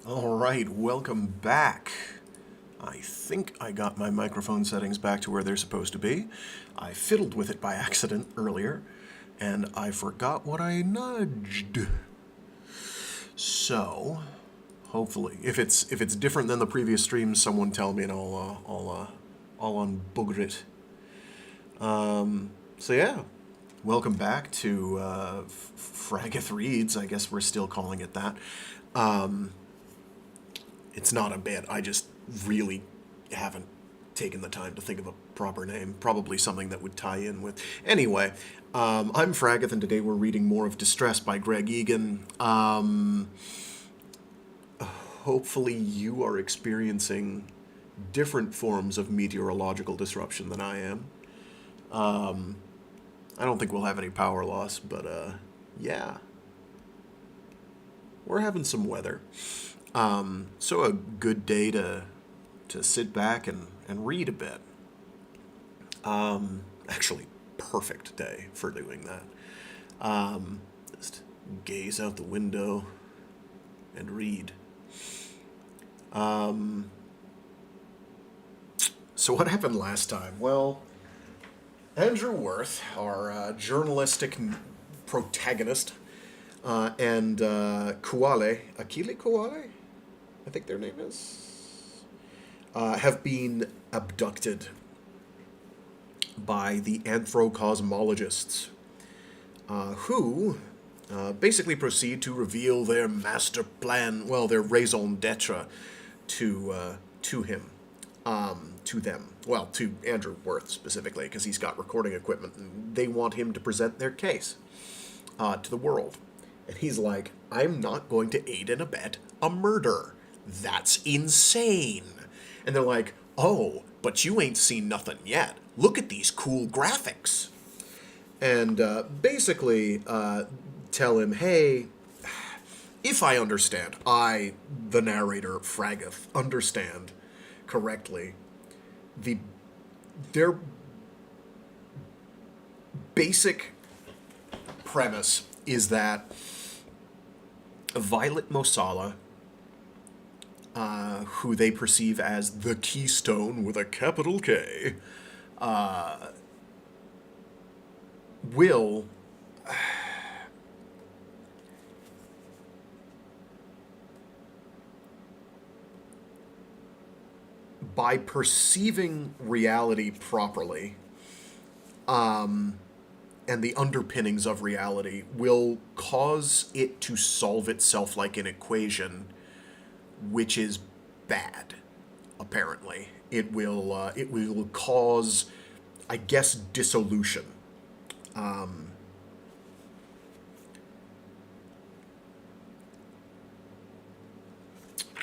All right, welcome back. I think I got my microphone settings back to where they're supposed to be. I fiddled with it by accident earlier, and I forgot what I nudged. So, hopefully, if it's different than the previous streams, someone tell me and I'll unbooger it. So yeah, welcome back to Fraggoth Reads. I guess we're still calling it that. It's not a bit. I just really haven't taken the time to think of a proper name. Probably something that would tie in with. Anyway, I'm Fraggoth, and today we're reading more of Distress by Greg Egan. Hopefully, you are experiencing different forms of meteorological disruption than I am. I don't think we'll have any power loss, but yeah, we're having some weather. So a good day to sit back and read a bit. Actually, perfect day for doing that. Just gaze out the window and read. So what happened last time? Well, Andrew Worth, our journalistic protagonist, and Kuwale, Akili Kuwale, I think their name is, have been abducted by the Anthrocosmologists, who basically proceed to reveal their master plan, well, their raison d'etre to him, to them. Well, to Andrew Worth specifically, because he's got recording equipment, and they want him to present their case to the world. And he's like, I'm not going to aid and abet a murder. That's insane. And they're like, oh, but you ain't seen nothing yet. Look at these cool graphics. And basically tell him, hey, if I understand, the narrator, Fraggoth, understand correctly, their basic premise is that Violet Mosala, who they perceive as the Keystone with a capital K, will by perceiving reality properly, and the underpinnings of reality, will cause it to solve itself like an equation, which is bad. Apparently, it will cause, I guess, dissolution.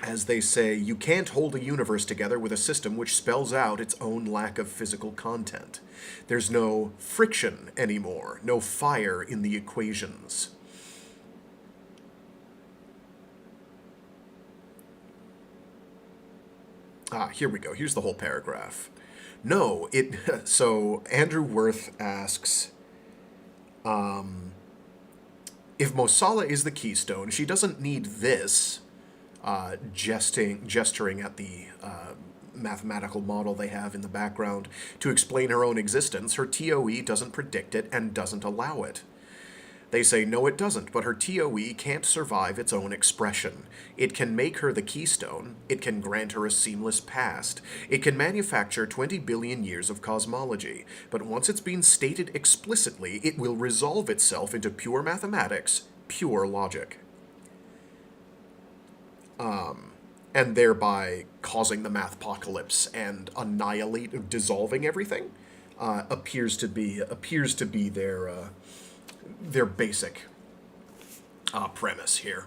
As they say, you can't hold a universe together with a system which spells out its own lack of physical content. There's no friction anymore, no fire in the equations. Here we go. Here's the whole paragraph. No, it. So Andrew Worth asks, if Mosala is the Keystone, she doesn't need this, gesturing at the mathematical model they have in the background, to explain her own existence. Her TOE doesn't predict it and doesn't allow it. They say, no, it doesn't, but her TOE can't survive its own expression. It can make her the Keystone. It can grant her a seamless past. It can manufacture 20 billion years of cosmology. But once it's been stated explicitly, it will resolve itself into pure mathematics, pure logic. And thereby causing the mathpocalypse and dissolving everything, appears to be their basic premise here.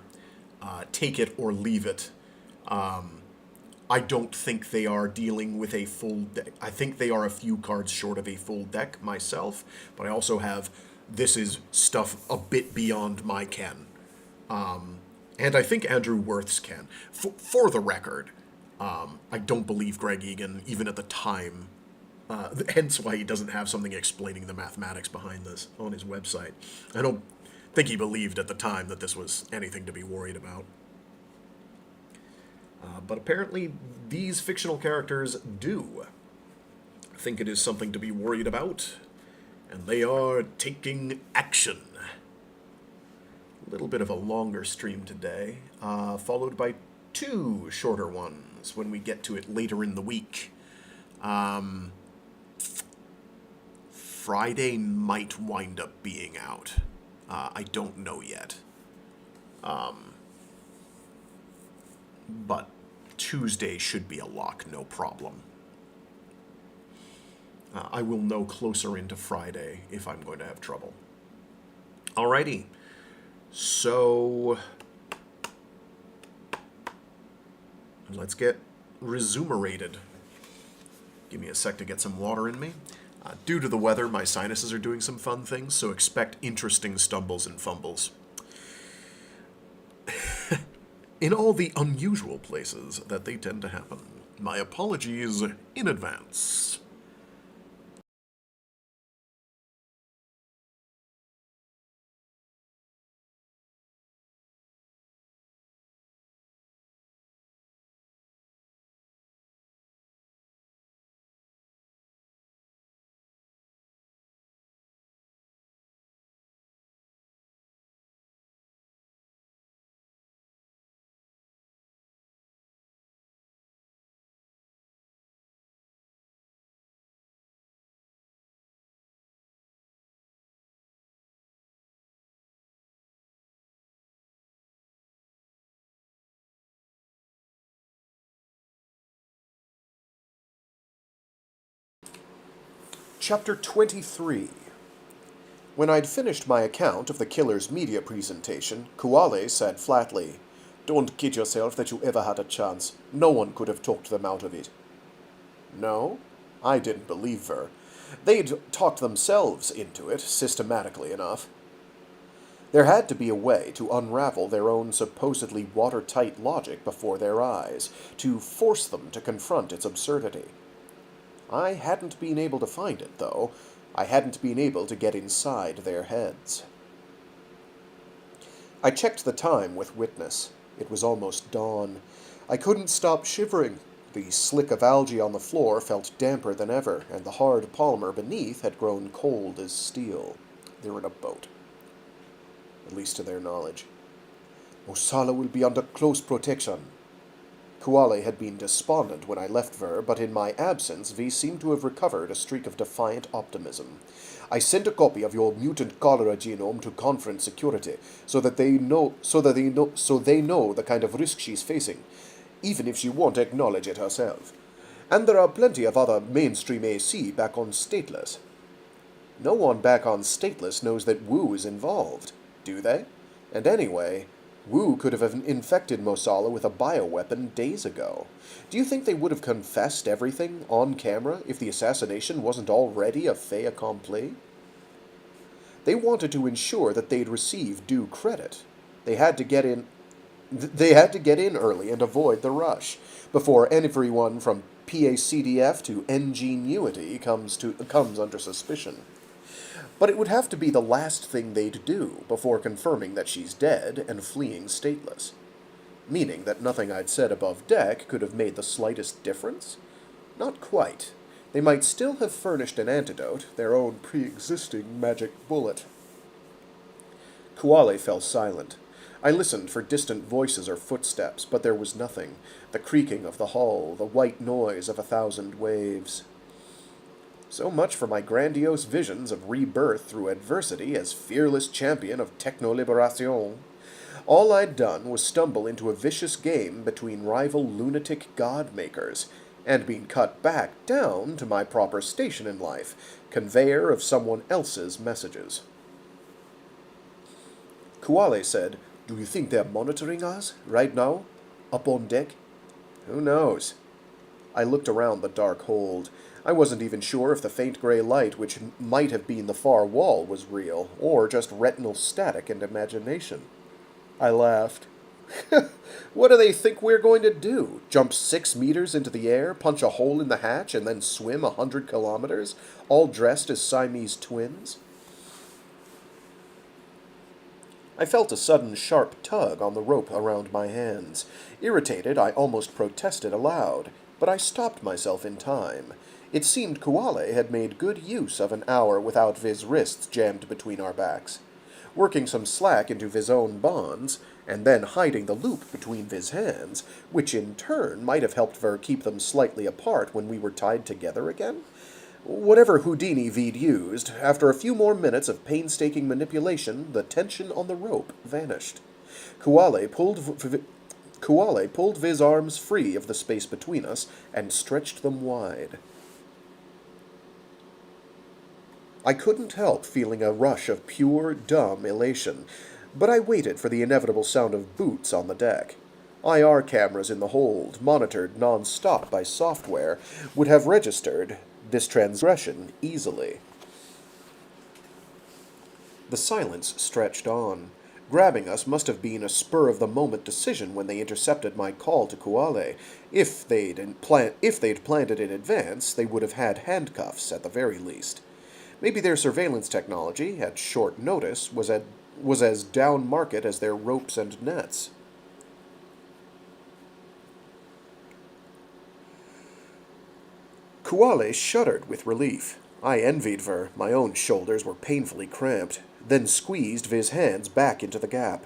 Take it or leave it. I don't think they are dealing with a full deck. I think they are a few cards short of a full deck myself, but I also have, this is stuff a bit beyond my ken. And I think Andrew Worth's ken. For the record, I don't believe Greg Egan, even at the time, hence why he doesn't have something explaining the mathematics behind this on his website. I don't think he believed at the time that this was anything to be worried about. But apparently, these fictional characters do think it is something to be worried about, and they are taking action. A little bit of a longer stream today, followed by two shorter ones when we get to it later in the week. Friday might wind up being out. I don't know yet. But Tuesday should be a lock, no problem. I will know closer into Friday if I'm going to have trouble. Alrighty. So, let's get resumerated. Give me a sec to get some water in me. Due to the weather, my sinuses are doing some fun things, so expect interesting stumbles and fumbles. In all the unusual places that they tend to happen. My apologies in advance. Chapter 23. When I'd finished my account of the killer's media presentation, Kuwale said flatly, "Don't kid yourself that you ever had a chance. No one could have talked them out of it." No? I didn't believe her. They'd talked themselves into it, systematically enough. There had to be a way to unravel their own supposedly watertight logic before their eyes, to force them to confront its absurdity. I hadn't been able to find it, though. I hadn't been able to get inside their heads. I checked the time with Witness. It was almost dawn. I couldn't stop shivering. The slick of algae on the floor felt damper than ever, and the hard polymer beneath had grown cold as steel. They were in a boat. At least to their knowledge. "Mosala will be under close protection." Kuwale had been despondent when I left Ver, but in my absence V seemed to have recovered a streak of defiant optimism. "I sent a copy of your mutant cholera genome to conference security, so they know the kind of risk she's facing, even if she won't acknowledge it herself. And there are plenty of other mainstream AC back on Stateless." No one back on Stateless knows that Wu is involved, do they? And anyway, Wu could have infected Mosala with a bioweapon days ago. Do you think they would have confessed everything on camera if the assassination wasn't already a fait accompli? They wanted to ensure that they'd receive due credit. They had to get in early and avoid the rush, before everyone from PACDF to Ingenuity comes under suspicion. But it would have to be the last thing they'd do before confirming that she's dead and fleeing stateless. Meaning that nothing I'd said above deck could have made the slightest difference? Not quite. They might still have furnished an antidote, their own pre-existing magic bullet. Kuwale fell silent. I listened for distant voices or footsteps, but there was nothing. The creaking of the hull, the white noise of 1,000 waves. So much for my grandiose visions of rebirth through adversity as fearless champion of techno-liberation. All I'd done was stumble into a vicious game between rival lunatic god-makers, and been cut back down to my proper station in life, conveyor of someone else's messages. Kuwale said, "Do you think they're monitoring us, right now? Up on deck?" "Who knows?" I looked around the dark hold. I wasn't even sure if the faint gray light which might have been the far wall was real, or just retinal static and imagination. I laughed. What do they think we're going to do? Jump 6 meters into the air, punch a hole in the hatch, and then swim 100 kilometers, all dressed as Siamese twins? I felt a sudden sharp tug on the rope around my hands. Irritated, I almost protested aloud, but I stopped myself in time. It seemed Kuwale had made good use of an hour without Viz's wrists jammed between our backs. Working some slack into Viz's own bonds, and then hiding the loop between Viz's hands, which in turn might have helped Ver keep them slightly apart when we were tied together again? Whatever Houdini V'd used, after a few more minutes of painstaking manipulation, the tension on the rope vanished. Kuwale pulled Viz's arms free of the space between us and stretched them wide. I couldn't help feeling a rush of pure, dumb elation, but I waited for the inevitable sound of boots on the deck. IR cameras in the hold, monitored non-stop by software, would have registered this transgression easily. The silence stretched on. Grabbing us must have been a spur-of-the-moment decision when they intercepted my call to Kuwale. If they'd planned it in advance, they would have had handcuffs at the very least. Maybe their surveillance technology, at short notice, was as down-market as their ropes and nets. Kuwale shuddered with relief. I envied Ver. My own shoulders were painfully cramped, then squeezed Viz's hands back into the gap.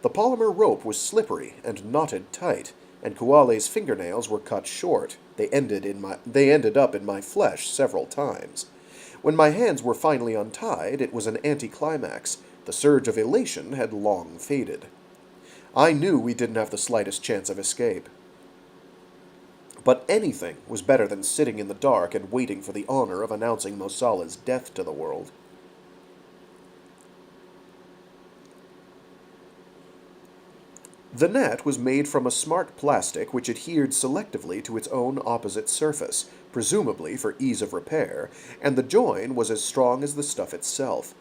The polymer rope was slippery and knotted tight, and Kuwale's fingernails were cut short. They ended up in my flesh several times. When my hands were finally untied, it was an anticlimax. The surge of elation had long faded. I knew we didn't have the slightest chance of escape. But anything was better than sitting in the dark and waiting for the honor of announcing Mosala's death to the world. The net was made from a smart plastic which adhered selectively to its own opposite surface, presumably for ease of repair, and the join was as strong as the stuff itself.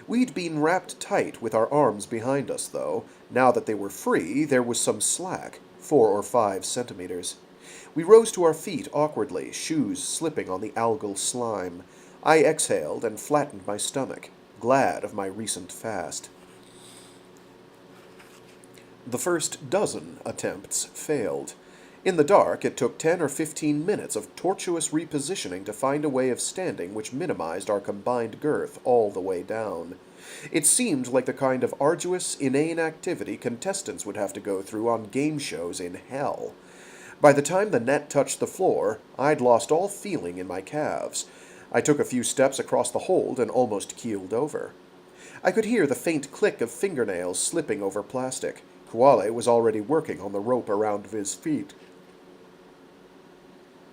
We'd been wrapped tight with our arms behind us, though. Now that they were free, there was some slack, 4 or 5 centimeters. We rose to our feet awkwardly, shoes slipping on the algal slime. I exhaled and flattened my stomach, glad of my recent fast. The first dozen attempts failed. In the dark, it took 10 or 15 minutes of tortuous repositioning to find a way of standing which minimized our combined girth all the way down. It seemed like the kind of arduous, inane activity contestants would have to go through on game shows in hell. By the time the net touched the floor, I'd lost all feeling in my calves. I took a few steps across the hold and almost keeled over. I could hear the faint click of fingernails slipping over plastic. Kuwale was already working on the rope around Viz's feet.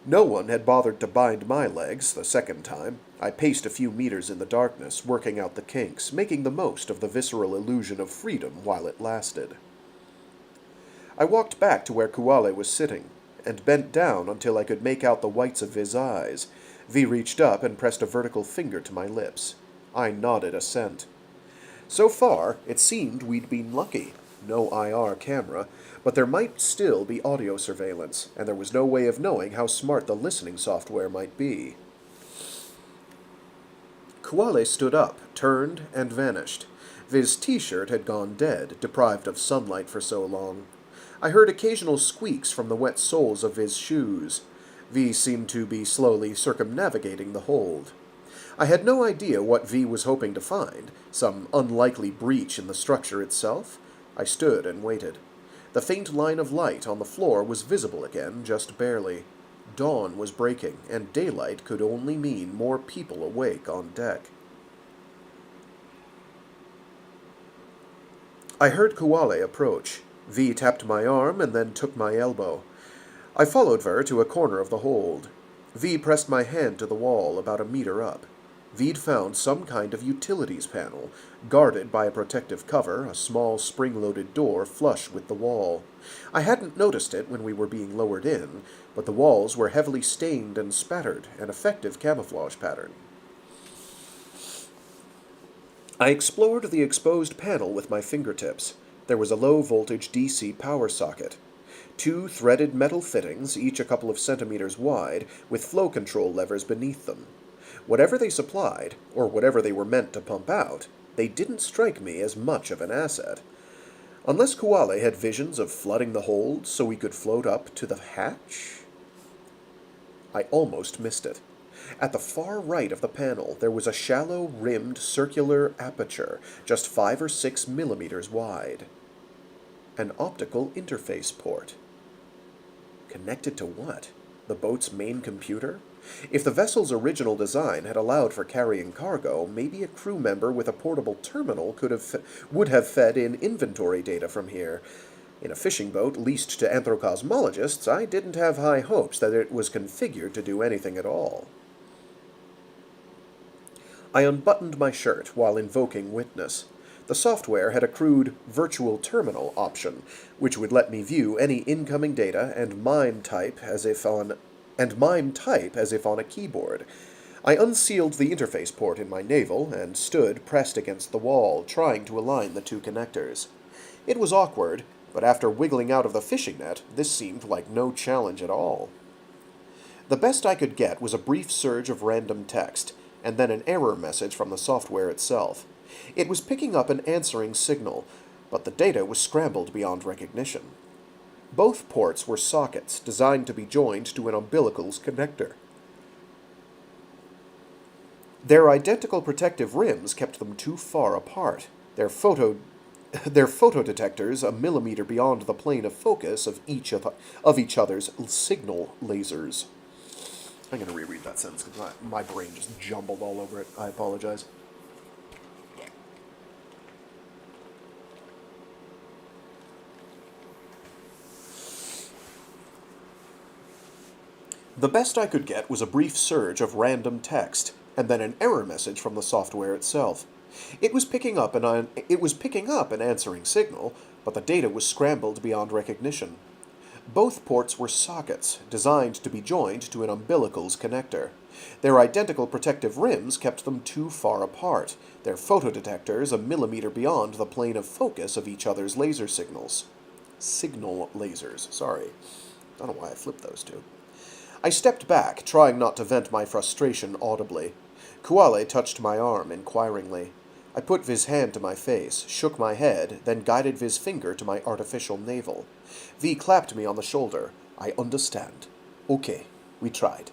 No one had bothered to bind my legs the second time. I paced a few meters in the darkness, working out the kinks, making the most of the visceral illusion of freedom while it lasted. I walked back to where Kuwale was sitting, and bent down until I could make out the whites of Viz's eyes. V reached up and pressed a vertical finger to my lips. I nodded assent. So far, it seemed we'd been lucky. No IR camera, but there might still be audio surveillance, and there was no way of knowing how smart the listening software might be. Kuwale stood up, turned, and vanished. Viz's t-shirt had gone dead, deprived of sunlight for so long. I heard occasional squeaks from the wet soles of Viz's shoes. V seemed to be slowly circumnavigating the hold. I had no idea what V was hoping to find, some unlikely breach in the structure itself. I stood and waited. The faint line of light on the floor was visible again, just barely. Dawn was breaking, and daylight could only mean more people awake on deck. I heard Kuwale approach. V tapped my arm and then took my elbow. I followed Ver to a corner of the hold. V pressed my hand to the wall about a meter up. V'd found some kind of utilities panel, guarded by a protective cover, a small spring-loaded door flush with the wall. I hadn't noticed it when we were being lowered in, but the walls were heavily stained and spattered, an effective camouflage pattern. I explored the exposed panel with my fingertips. There was a low-voltage DC power socket. 2 threaded metal fittings, each a couple of centimeters wide, with flow control levers beneath them. Whatever they supplied, or whatever they were meant to pump out, they didn't strike me as much of an asset. Unless Kuwale had visions of flooding the hold so we could float up to the hatch? I almost missed it. At the far right of the panel, there was a shallow-rimmed circular aperture, just 5 or 6 millimeters wide. An optical interface port. Connected to what? The boat's main computer? If the vessel's original design had allowed for carrying cargo, maybe a crew member with a portable terminal would have fed in inventory data from here. In a fishing boat leased to Anthrocosmologists, I didn't have high hopes that it was configured to do anything at all. I unbuttoned my shirt while invoking Witness. The software had a crude virtual terminal option, which would let me view any incoming data and mime type as if on a keyboard. I unsealed the interface port in my navel and stood pressed against the wall, trying to align the two connectors. It was awkward, but after wiggling out of the fishing net, this seemed like no challenge at all. The best I could get was a brief surge of random text, and then an error message from the software itself. It was picking up an answering signal, but the data was scrambled beyond recognition. Both ports were sockets designed to be joined to an umbilical's connector. Their identical protective rims kept them too far apart, their photodetectors a millimeter beyond the plane of focus of each other's signal lasers. I'm going to reread that sentence because my brain just jumbled all over it. I apologize. The best I could get was a brief surge of random text, and then an error message from the software itself. It was picking up an answering signal, but the data was scrambled beyond recognition. Both ports were sockets, designed to be joined to an umbilical's connector. Their identical protective rims kept them too far apart, their photodetectors a millimeter beyond the plane of focus of each other's laser signals. Signal lasers, sorry. I don't know why I flipped those two. I stepped back, trying not to vent my frustration audibly. Kuwale touched my arm inquiringly. I put Viz's hand to my face, shook my head, then guided Viz's finger to my artificial navel. V clapped me on the shoulder. I understand. Okay, we tried.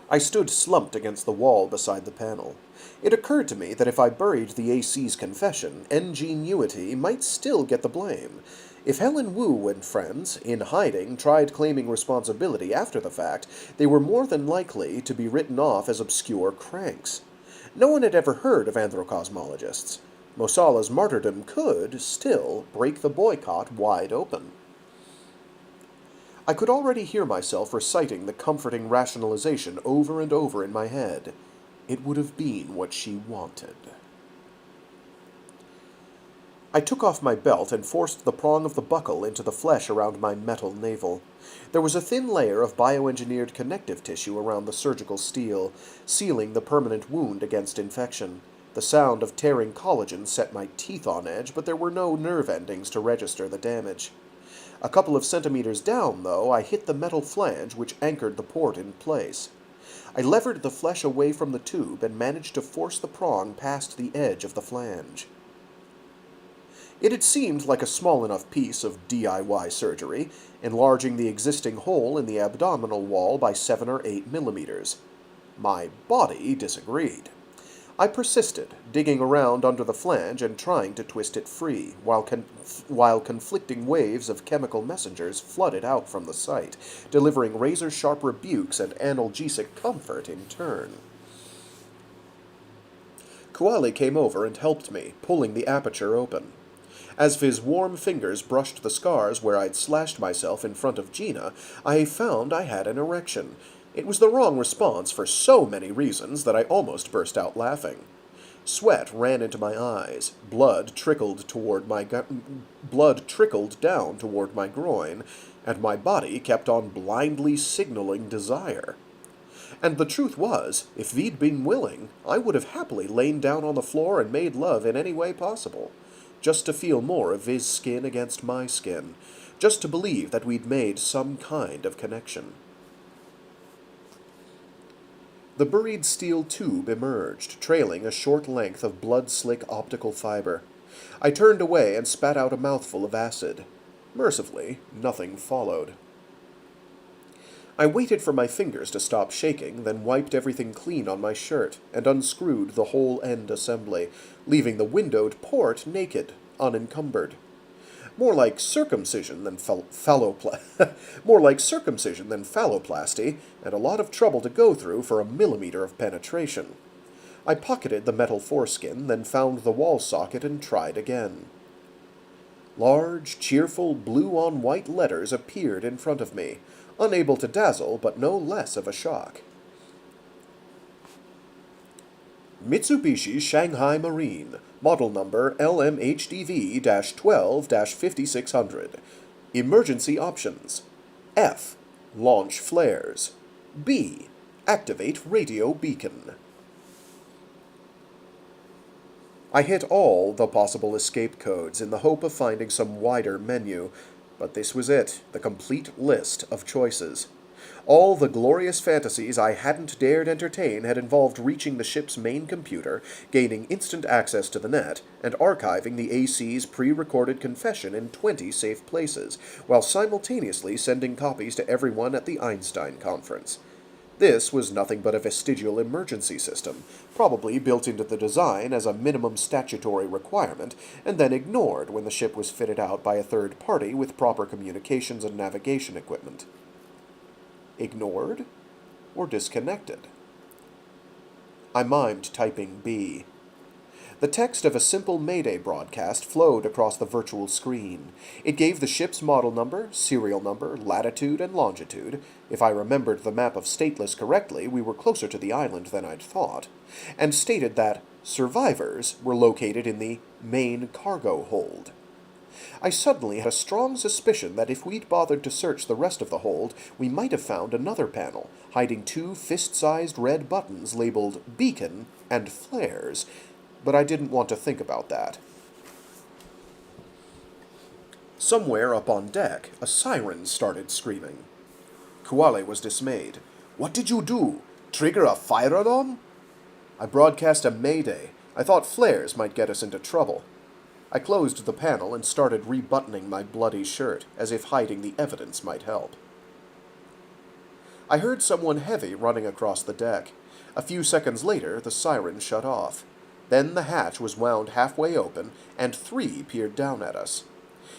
I stood slumped against the wall beside the panel. It occurred to me that if I buried the AC's confession, Ingenuity might still get the blame. If Helen Wu and friends, in hiding, tried claiming responsibility after the fact, they were more than likely to be written off as obscure cranks. No one had ever heard of Anthrocosmologists. Mosala's martyrdom could, still, break the boycott wide open. I could already hear myself reciting the comforting rationalization over and over in my head. It would have been what she wanted. I took off my belt and forced the prong of the buckle into the flesh around my metal navel. There was a thin layer of bioengineered connective tissue around the surgical steel, sealing the permanent wound against infection. The sound of tearing collagen set my teeth on edge, but there were no nerve endings to register the damage. A couple of centimeters down, though, I hit the metal flange which anchored the port in place. I levered the flesh away from the tube and managed to force the prong past the edge of the flange. It had seemed like a small enough piece of DIY surgery, enlarging the existing hole in the abdominal wall by 7 or 8 millimeters. My body disagreed. I persisted, digging around under the flange and trying to twist it free, while conflicting waves of chemical messengers flooded out from the site, delivering razor-sharp rebukes and analgesic comfort in turn. Kuwale came over and helped me, pulling the aperture open. As Viz's warm fingers brushed the scars where I'd slashed myself in front of Gina, I found I had an erection. It was the wrong response for so many reasons that I almost burst out laughing. Sweat ran into my eyes, blood trickled down toward my groin, and my body kept on blindly signaling desire. And the truth was, if V'd been willing, I would have happily lain down on the floor and made love in any way possible. Just to feel more of Viz's skin against my skin. Just to believe that we'd made some kind of connection. The buried steel tube emerged, trailing a short length of blood-slick optical fiber. I turned away and spat out a mouthful of acid. Mercifully, nothing followed. I waited for my fingers to stop shaking, then wiped everything clean on my shirt, and unscrewed the whole end assembly, leaving the windowed port naked, unencumbered. More like circumcision than more like circumcision than phalloplasty, and a lot of trouble to go through for a millimeter of penetration. I pocketed the metal foreskin, then found the wall socket and tried again. Large, cheerful blue-on-white letters appeared in front of me, unable to dazzle, but no less of a shock. Mitsubishi Shanghai Marine, model number LMHDV-12-5600. Emergency options. F. Launch flares. B. Activate radio beacon. I hit all the possible escape codes in the hope of finding some wider menu, but this was it, the complete list of choices. All the glorious fantasies I hadn't dared entertain had involved reaching the ship's main computer, gaining instant access to the net, and archiving the AC's pre-recorded confession in 20 safe places, while simultaneously sending copies to everyone at the Einstein conference. This was nothing but a vestigial emergency system, probably built into the design as a minimum statutory requirement, and then ignored when the ship was fitted out by a third party with proper communications and navigation equipment. Ignored? Or disconnected? I mimed typing B. The text of a simple Mayday broadcast flowed across the virtual screen. It gave the ship's model number, serial number, latitude, and longitude. If I remembered the map of Stateless correctly, we were closer to the island than I'd thought, and stated that survivors were located in the main cargo hold. I suddenly had a strong suspicion that if we'd bothered to search the rest of the hold, we might have found another panel, hiding 2 fist-sized red buttons labeled Beacon and Flares, but I didn't want to think about that. Somewhere up on deck, a siren started screaming. Kuwale was dismayed. "What did you do? Trigger a fire alarm?" "I broadcast a mayday. I thought flares might get us into trouble." I closed the panel and started rebuttoning my bloody shirt, as if hiding the evidence might help. I heard someone heavy running across the deck. A few seconds later, the siren shut off. Then the hatch was wound halfway open, and 3 peered down at us.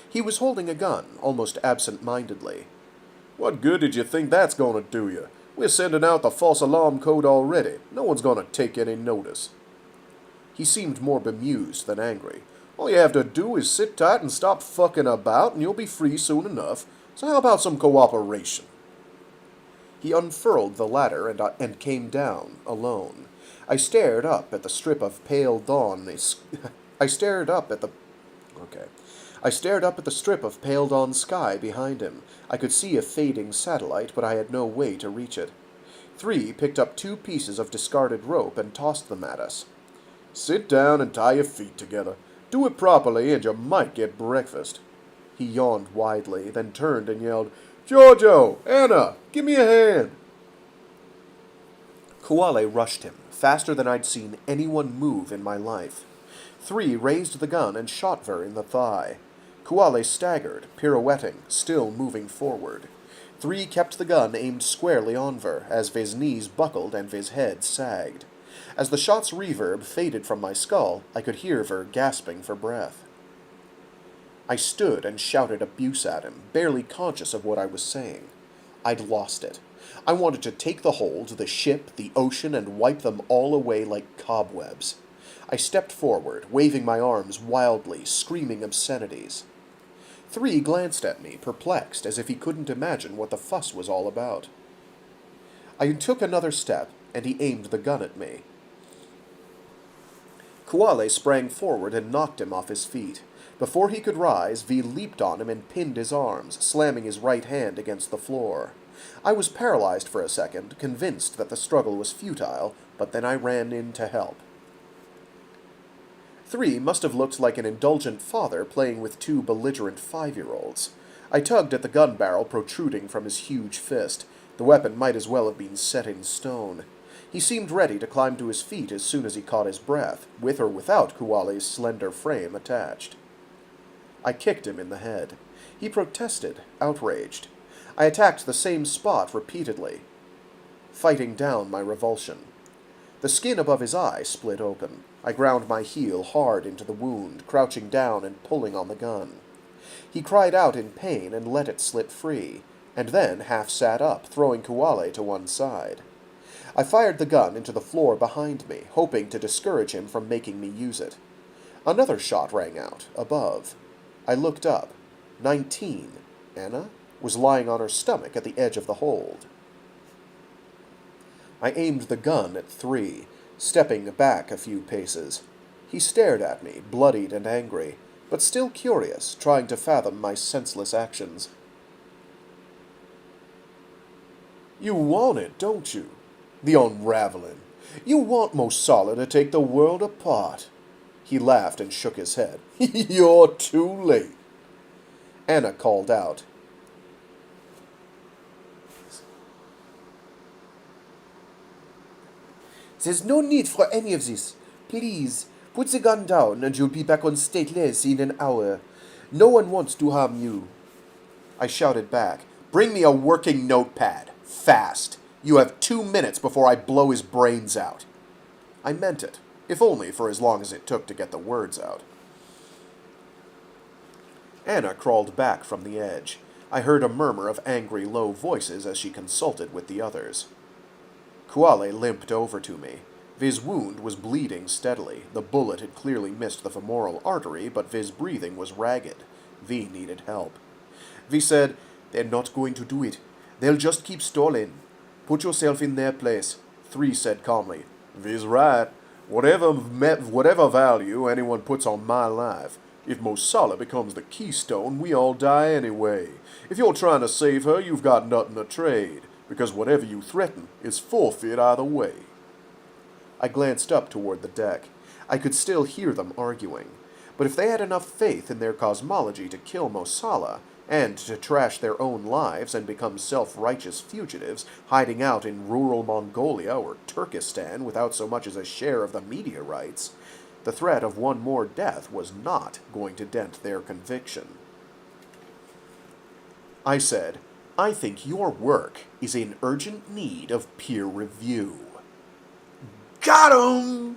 He was holding a gun, almost absent-mindedly. "What good did you think that's going to do you? We're sending out the false alarm code already. No one's going to take any notice." He seemed more bemused than angry. "All you have to do is sit tight and stop fucking about, and you'll be free soon enough. So how about some cooperation?" He unfurled the ladder and came down, alone. I stared up at the strip of pale dawn sky behind him. I could see a fading satellite, but I had no way to reach it. 3 picked up 2 pieces of discarded rope and tossed them at us. "Sit down and tie your feet together. Do it properly, and you might get breakfast." He yawned widely, then turned and yelled, "Giorgio! Anna! Give me a hand!" Kuwale rushed him, faster than I'd seen anyone move in my life. 3 raised the gun and shot Ver in the thigh. Kuwale staggered, pirouetting, still moving forward. 3 kept the gun aimed squarely on Ver, as V's knees buckled and V's head sagged. As the shot's reverb faded from my skull, I could hear Ver gasping for breath. I stood and shouted abuse at him, barely conscious of what I was saying. I'd lost it. I wanted to take the hold, the ship, the ocean, and wipe them all away like cobwebs. I stepped forward, waving my arms wildly, screaming obscenities. 3 glanced at me, perplexed, as if he couldn't imagine what the fuss was all about. I took another step, and he aimed the gun at me. Kuwale sprang forward and knocked him off his feet. Before he could rise, V leaped on him and pinned his arms, slamming his right hand against the floor. I was paralyzed for a second, convinced that the struggle was futile, but then I ran in to help. 3 must have looked like an indulgent father playing with 2 belligerent 5-year-olds. I tugged at the gun barrel protruding from his huge fist. The weapon might as well have been set in stone. He seemed ready to climb to his feet as soon as he caught his breath, with or without Kuwale's slender frame attached. I kicked him in the head. He protested, outraged. I attacked the same spot repeatedly, fighting down my revulsion. The skin above his eye split open. I ground my heel hard into the wound, crouching down and pulling on the gun. He cried out in pain and let it slip free, and then half sat up, throwing Kuwale to one side. I fired the gun into the floor behind me, hoping to discourage him from making me use it. Another shot rang out, above. I looked up. 19, Anna, was lying on her stomach at the edge of the hold. I aimed the gun at 3, stepping back a few paces. He stared at me, bloodied and angry, but still curious, trying to fathom my senseless actions. You want it, don't you? The unraveling. You want Mosala to take the world apart. He laughed and shook his head. You're too late. Anna called out. There's no need for any of this. Please, put the gun down and you'll be back on stateless in an hour. No one wants to harm you. I shouted back. Bring me a working notepad. Fast. You have 2 minutes before I blow his brains out. I meant it, if only for as long as it took to get the words out. Anna crawled back from the edge. I heard a murmur of angry, low voices as she consulted with the others. Kuwale limped over to me. Viz's wound was bleeding steadily. The bullet had clearly missed the femoral artery, but Viz's breathing was ragged. V needed help. V said, They're not going to do it. They'll just keep stalling. Put yourself in their place. 3 said calmly, Viz's right. Whatever value anyone puts on my life. If Mosala becomes the Keystone, we all die anyway. If you're trying to save her, you've got nothing to trade, because whatever you threaten is forfeit either way. I glanced up toward the deck. I could still hear them arguing. But if they had enough faith in their cosmology to kill Mosala, and to trash their own lives and become self-righteous fugitives hiding out in rural Mongolia or Turkestan without so much as a share of the meteorites, the threat of one more death was not going to dent their conviction. I said, I think your work is in urgent need of peer review. Got him!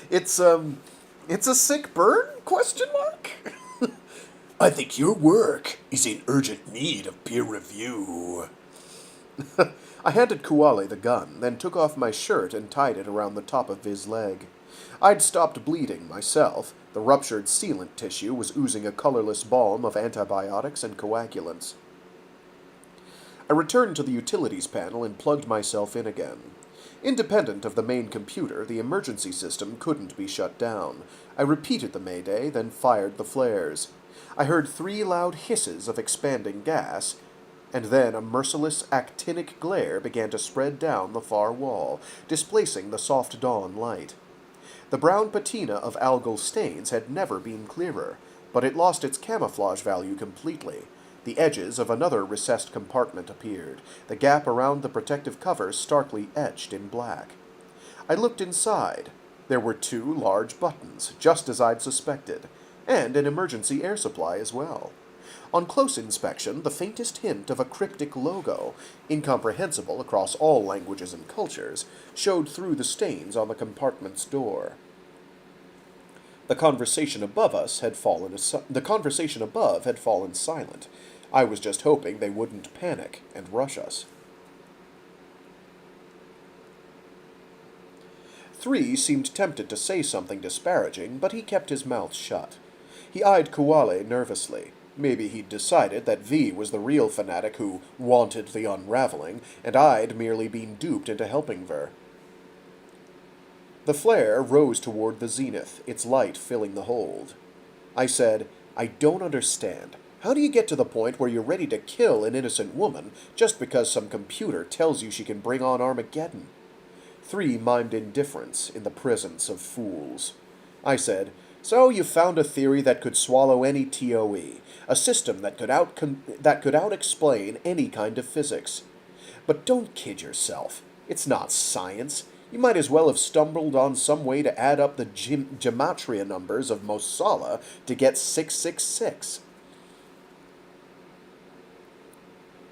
It's a sick burn? Question mark? I think your work is in urgent need of peer review. I handed Kuwale the gun, then took off my shirt and tied it around the top of Viz's leg. I'd stopped bleeding myself. The ruptured sealant tissue was oozing a colorless balm of antibiotics and coagulants. I returned to the utilities panel and plugged myself in again. Independent of the main computer, the emergency system couldn't be shut down. I repeated the mayday, then fired the flares. I heard 3 loud hisses of expanding gas, and then a merciless actinic glare began to spread down the far wall, displacing the soft dawn light. The brown patina of algal stains had never been clearer, but it lost its camouflage value completely. The edges of another recessed compartment appeared, the gap around the protective cover starkly etched in black. I looked inside. There were 2 large buttons, just as I'd suspected, and an emergency air supply as well. On close inspection, the faintest hint of a cryptic logo, incomprehensible across all languages and cultures, showed through the stains on the compartment's door. The conversation above had fallen silent. I was just hoping they wouldn't panic and rush us. 3 seemed tempted to say something disparaging, but he kept his mouth shut. He eyed Kuwale nervously. Maybe he'd decided that V was the real fanatic who wanted the unraveling, and I'd merely been duped into helping her. The flare rose toward the zenith, its light filling the hold. I said, I don't understand. How do you get to the point where you're ready to kill an innocent woman just because some computer tells you she can bring on Armageddon? 3 mimed indifference in the presence of fools. I said, So you found a theory that could swallow any TOE, a system that could out-explain any kind of physics. But don't kid yourself. It's not science. You might as well have stumbled on some way to add up the gematria numbers of Mosala to get 666.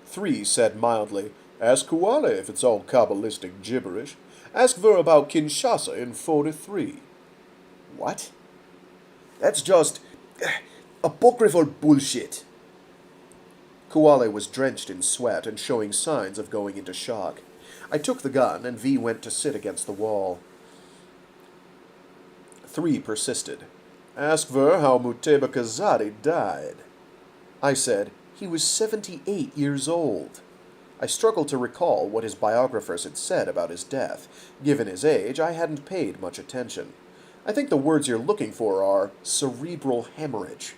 3 said mildly, Ask Kuwale if it's all Kabbalistic gibberish. Ask Ver about Kinshasa in 43. What? That's just apocryphal bullshit. Kuwale was drenched in sweat and showing signs of going into shock. I took the gun, and V went to sit against the wall. 3 persisted. Ask Ver how Muteba Kazadi died. I said, he was 78 years old. I struggled to recall what his biographers had said about his death. Given his age, I hadn't paid much attention. I think the words you're looking for are cerebral hemorrhage.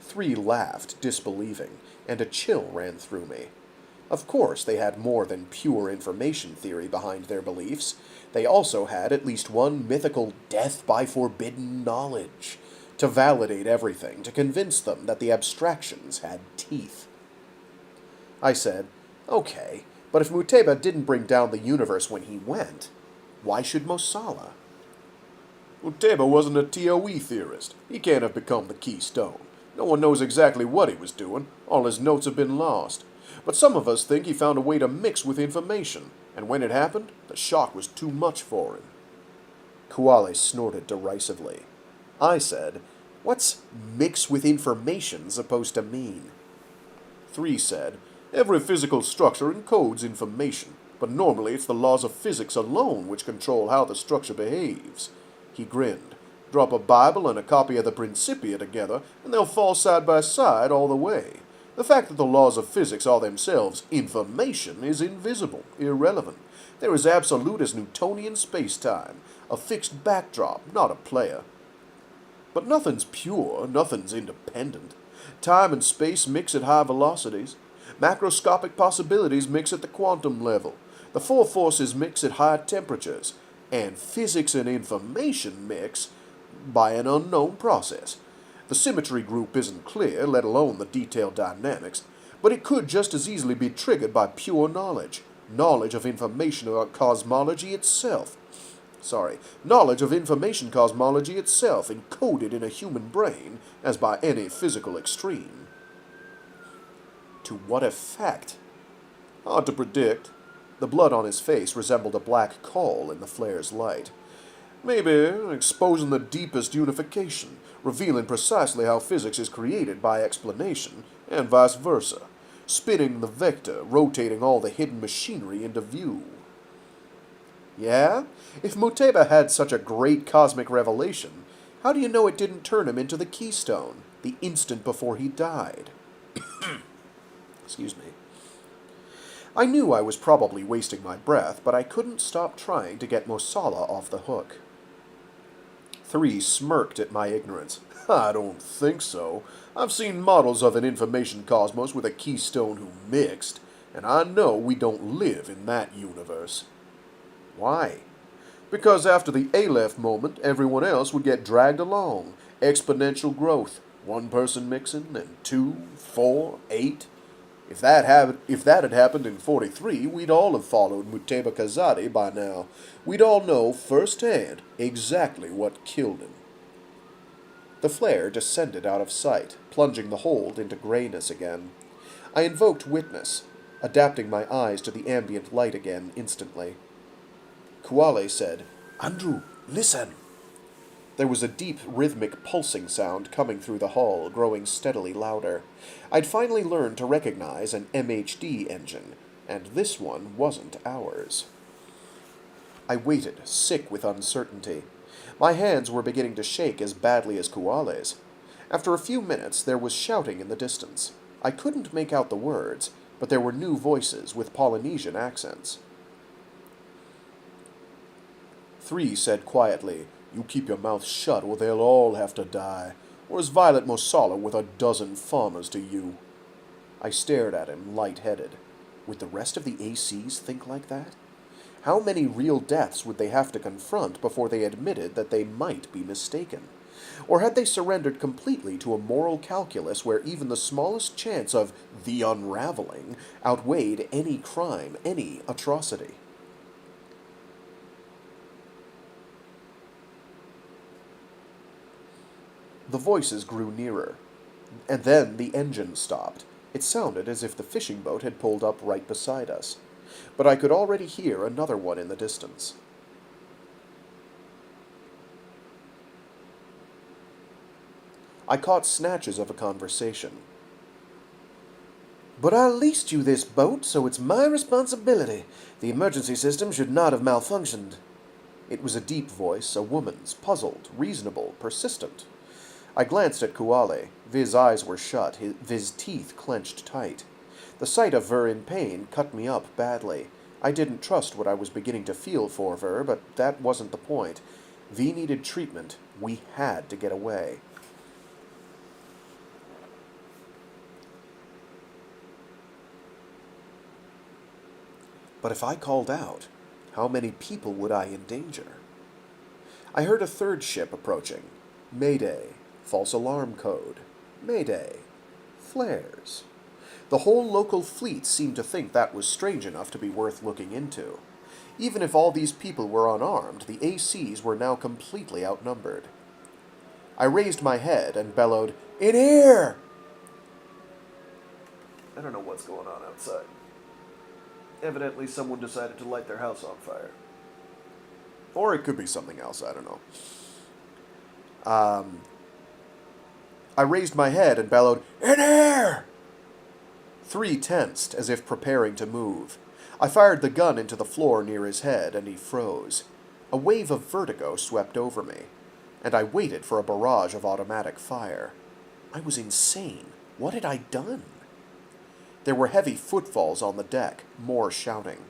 3 laughed, disbelieving, and a chill ran through me. Of course, they had more than pure information theory behind their beliefs. They also had at least one mythical death by forbidden knowledge, to validate everything, to convince them that the abstractions had teeth. I said, okay, but if Muteba didn't bring down the universe when he went, why should Mosala? Muteba wasn't a TOE theorist. He can't have become the Keystone. No one knows exactly what he was doing. All his notes have been lost. But some of us think he found a way to mix with information, and when it happened, the shock was too much for him. Kuwale snorted derisively. I said, what's mix with information supposed to mean? 3 said, every physical structure encodes information, but normally it's the laws of physics alone which control how the structure behaves. He grinned. Drop a Bible and a copy of the Principia together, and they'll fall side by side all the way. The fact that the laws of physics are themselves information is invisible, irrelevant. There is absolute as Newtonian space-time, a fixed backdrop, not a player. But nothing's pure, nothing's independent. Time and space mix at high velocities. Macroscopic possibilities mix at the quantum level. The 4 forces mix at high temperatures. And physics and information mix by an unknown process. The symmetry group isn't clear, let alone the detailed dynamics, but it could just as easily be triggered by pure knowledge. Knowledge of information cosmology itself. Knowledge of information cosmology itself, encoded in a human brain, as by any physical extreme. To what effect? Hard to predict. The blood on his face resembled a black coal in the flare's light. Maybe exposing the deepest unification, revealing precisely how physics is created by explanation, and vice versa, spinning the vector, rotating all the hidden machinery into view. Yeah? If Muteba had such a great cosmic revelation, how do you know it didn't turn him into the Keystone, the instant before he died? Excuse me. I knew I was probably wasting my breath, but I couldn't stop trying to get Mosala off the hook. 3 smirked at my ignorance. I don't think so. I've seen models of an information cosmos with a Keystone who mixed, and I know we don't live in that universe. Why? Because after the Aleph moment, everyone else would get dragged along. Exponential growth. 1 person mixing, and 2, 4, 8. If that had happened in 43, we'd all have followed Muteba Kazadi by now. We'd all know firsthand exactly what killed him. The flare descended out of sight, plunging the hold into grayness again. I invoked witness, adapting my eyes to the ambient light again instantly. Kuwale said, Andrew, listen! There was a deep, rhythmic pulsing sound coming through the hall, growing steadily louder. I'd finally learned to recognize an MHD engine, and this one wasn't ours. I waited, sick with uncertainty. My hands were beginning to shake as badly as Kuwale's. After a few minutes, there was shouting in the distance. I couldn't make out the words, but there were new voices with Polynesian accents. 3 said quietly, You keep your mouth shut or they'll all have to die. Or is Violet Mosala with a dozen farmers to you? I stared at him, light-headed. Would the rest of the ACs think like that? How many real deaths would they have to confront before they admitted that they might be mistaken? Or had they surrendered completely to a moral calculus where even the smallest chance of the unraveling outweighed any crime, any atrocity? The voices grew nearer, and then the engine stopped. It sounded as if the fishing boat had pulled up right beside us, but I could already hear another one in the distance. I caught snatches of a conversation. "But I leased you this boat, so it's my responsibility. The emergency system should not have malfunctioned." It was a deep voice, a woman's, puzzled, reasonable, persistent. I glanced at Kuwale. Viz's eyes were shut, Viz's teeth clenched tight. The sight of Ver in pain cut me up badly. I didn't trust what I was beginning to feel for Ver, but that wasn't the point. V needed treatment. We had to get away. But if I called out, how many people would I endanger? I heard a third ship approaching. Mayday. False alarm code. Mayday. Flares. The whole local fleet seemed to think that was strange enough to be worth looking into. Even if all these people were unarmed, the ACs were now completely outnumbered. I raised my head and bellowed, "In here!" I don't know what's going on outside. Evidently someone decided to light their house on fire. Or it could be something else, I don't know. I raised my head and bellowed, "In here!" 3 tensed, as if preparing to move. I fired the gun into the floor near his head, and he froze. A wave of vertigo swept over me, and I waited for a barrage of automatic fire. I was insane. What had I done? There were heavy footfalls on the deck, more shouting.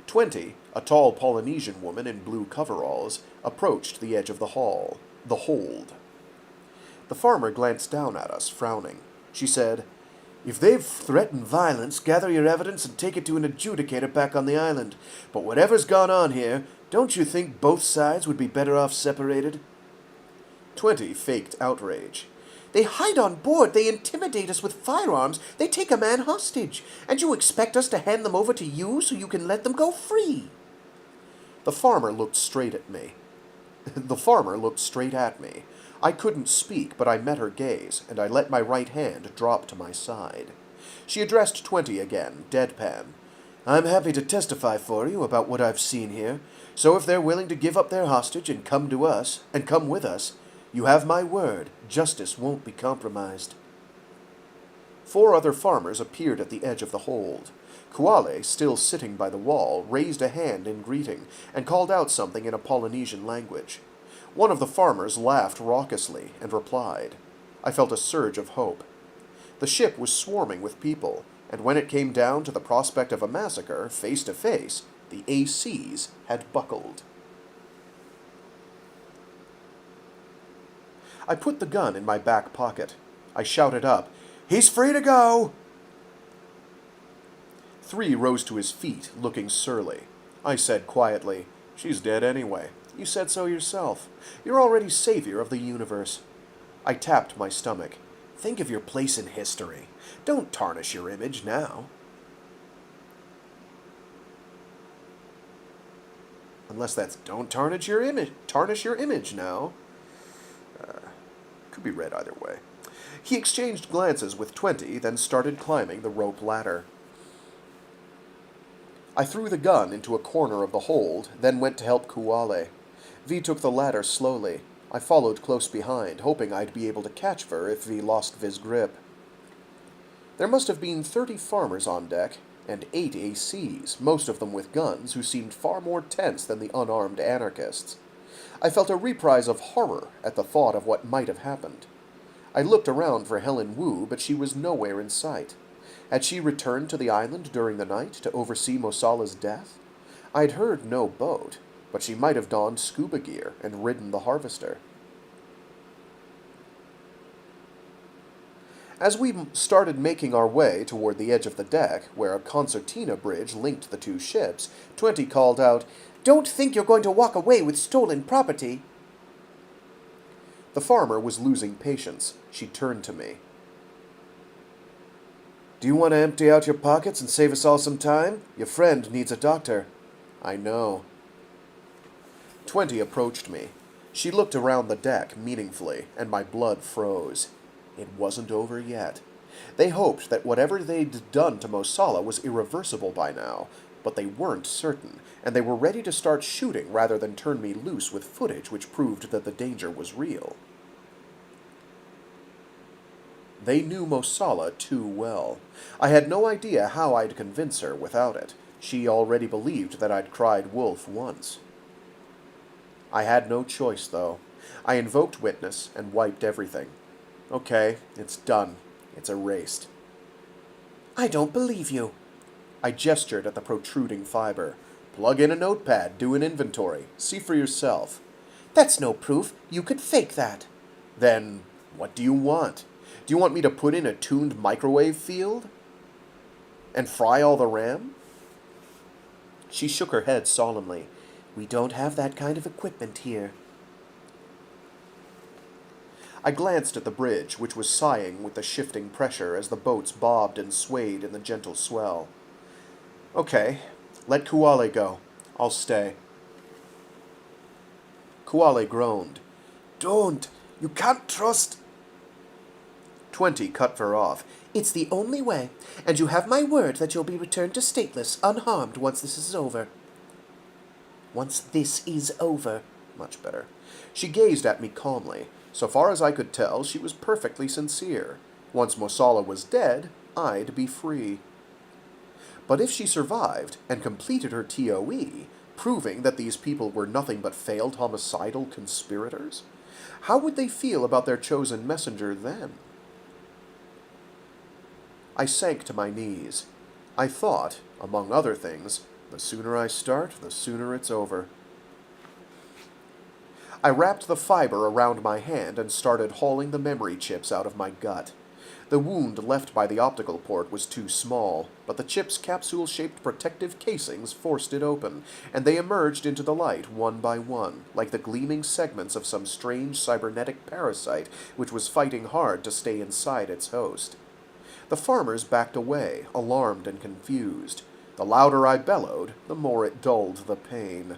20, a tall Polynesian woman in blue coveralls, approached the edge of the hold. The farmer glanced down at us, frowning. She said, "If they've threatened violence, gather your evidence and take it to an adjudicator back on the island. But whatever's gone on here, don't you think both sides would be better off separated?" 20 faked outrage. "They hide on board, they intimidate us with firearms, they take a man hostage, and you expect us to hand them over to you so you can let them go free." The farmer looked straight at me. I couldn't speak, but I met her gaze, and I let my right hand drop to my side. She addressed 20 again, deadpan. "I'm happy to testify for you about what I've seen here, so if they're willing to give up their hostage and come with us, you have my word, justice won't be compromised." 4 other farmers appeared at the edge of the hold. Kuwale, still sitting by the wall, raised a hand in greeting and called out something in a Polynesian language. One of the farmers laughed raucously and replied. I felt a surge of hope. The ship was swarming with people, and when it came down to the prospect of a massacre, face to face, the ACs had buckled. I put the gun in my back pocket. I shouted up, "He's free to go!" 3 rose to his feet, looking surly. I said quietly, "She's dead anyway. You said so yourself. You're already savior of the universe." I tapped my stomach. Think of your place in history. Don't tarnish your image now. Unless that's don't tarnish your image now. Could be read either way. He exchanged glances with 20, then started climbing the rope ladder. I threw the gun into a corner of the hold, then went to help Kuwale. V took the ladder slowly. I followed close behind, hoping I'd be able to catch Ver if V lost V's grip. There must have been 30 farmers on deck, and 8 ACs, most of them with guns, who seemed far more tense than the unarmed anarchists. I felt a reprise of horror at the thought of what might have happened. I looked around for Helen Wu, but she was nowhere in sight. Had she returned to the island during the night to oversee Mosala's death? I'd heard no boat, but she might have donned scuba gear and ridden the harvester. As we started making our way toward the edge of the deck, where a concertina bridge linked the 2 ships, 20 called out, "Don't think you're going to walk away with stolen property." The farmer was losing patience. She turned to me. Do you want to empty out your pockets and save us all some time? Your friend needs a doctor. I know. 20 approached me. She looked around the deck meaningfully, and my blood froze. It wasn't over yet. They hoped that whatever they'd done to Mosala was irreversible by now, but they weren't certain, and they were ready to start shooting rather than turn me loose with footage which proved that the danger was real. They knew Mosala too well. I had no idea how I'd convince her without it. She already believed that I'd cried wolf once. I had no choice, though. I invoked witness and wiped everything. Okay, it's done. It's erased. I don't believe you. I gestured at the protruding fiber. Plug in a notepad, do an inventory, see for yourself. That's no proof. You could fake that. Then, what do you want? Do you want me to put in a tuned microwave field? And fry all the RAM? She shook her head solemnly. We don't have that kind of equipment here. I glanced at the bridge, which was sighing with the shifting pressure as the boats bobbed and swayed in the gentle swell. Okay, let Kuwale go. I'll stay. Kuwale groaned. Don't! You can't trust... 20 cut her off. It's the only way, and you have my word that you'll be returned to stateless, unharmed, once this is over. Once this is over. Much better. She gazed at me calmly. So far as I could tell, she was perfectly sincere. Once Mosala was dead, I'd be free. But if she survived and completed her TOE, proving that these people were nothing but failed homicidal conspirators, how would they feel about their chosen messenger then? I sank to my knees. I thought, among other things, the sooner I start, the sooner it's over. I wrapped the fiber around my hand and started hauling the memory chips out of my gut. The wound left by the optical port was too small, but the chip's capsule-shaped protective casings forced it open, and they emerged into the light one by one, like the gleaming segments of some strange cybernetic parasite which was fighting hard to stay inside its host. The farmers backed away, alarmed and confused. The louder I bellowed, the more it dulled the pain.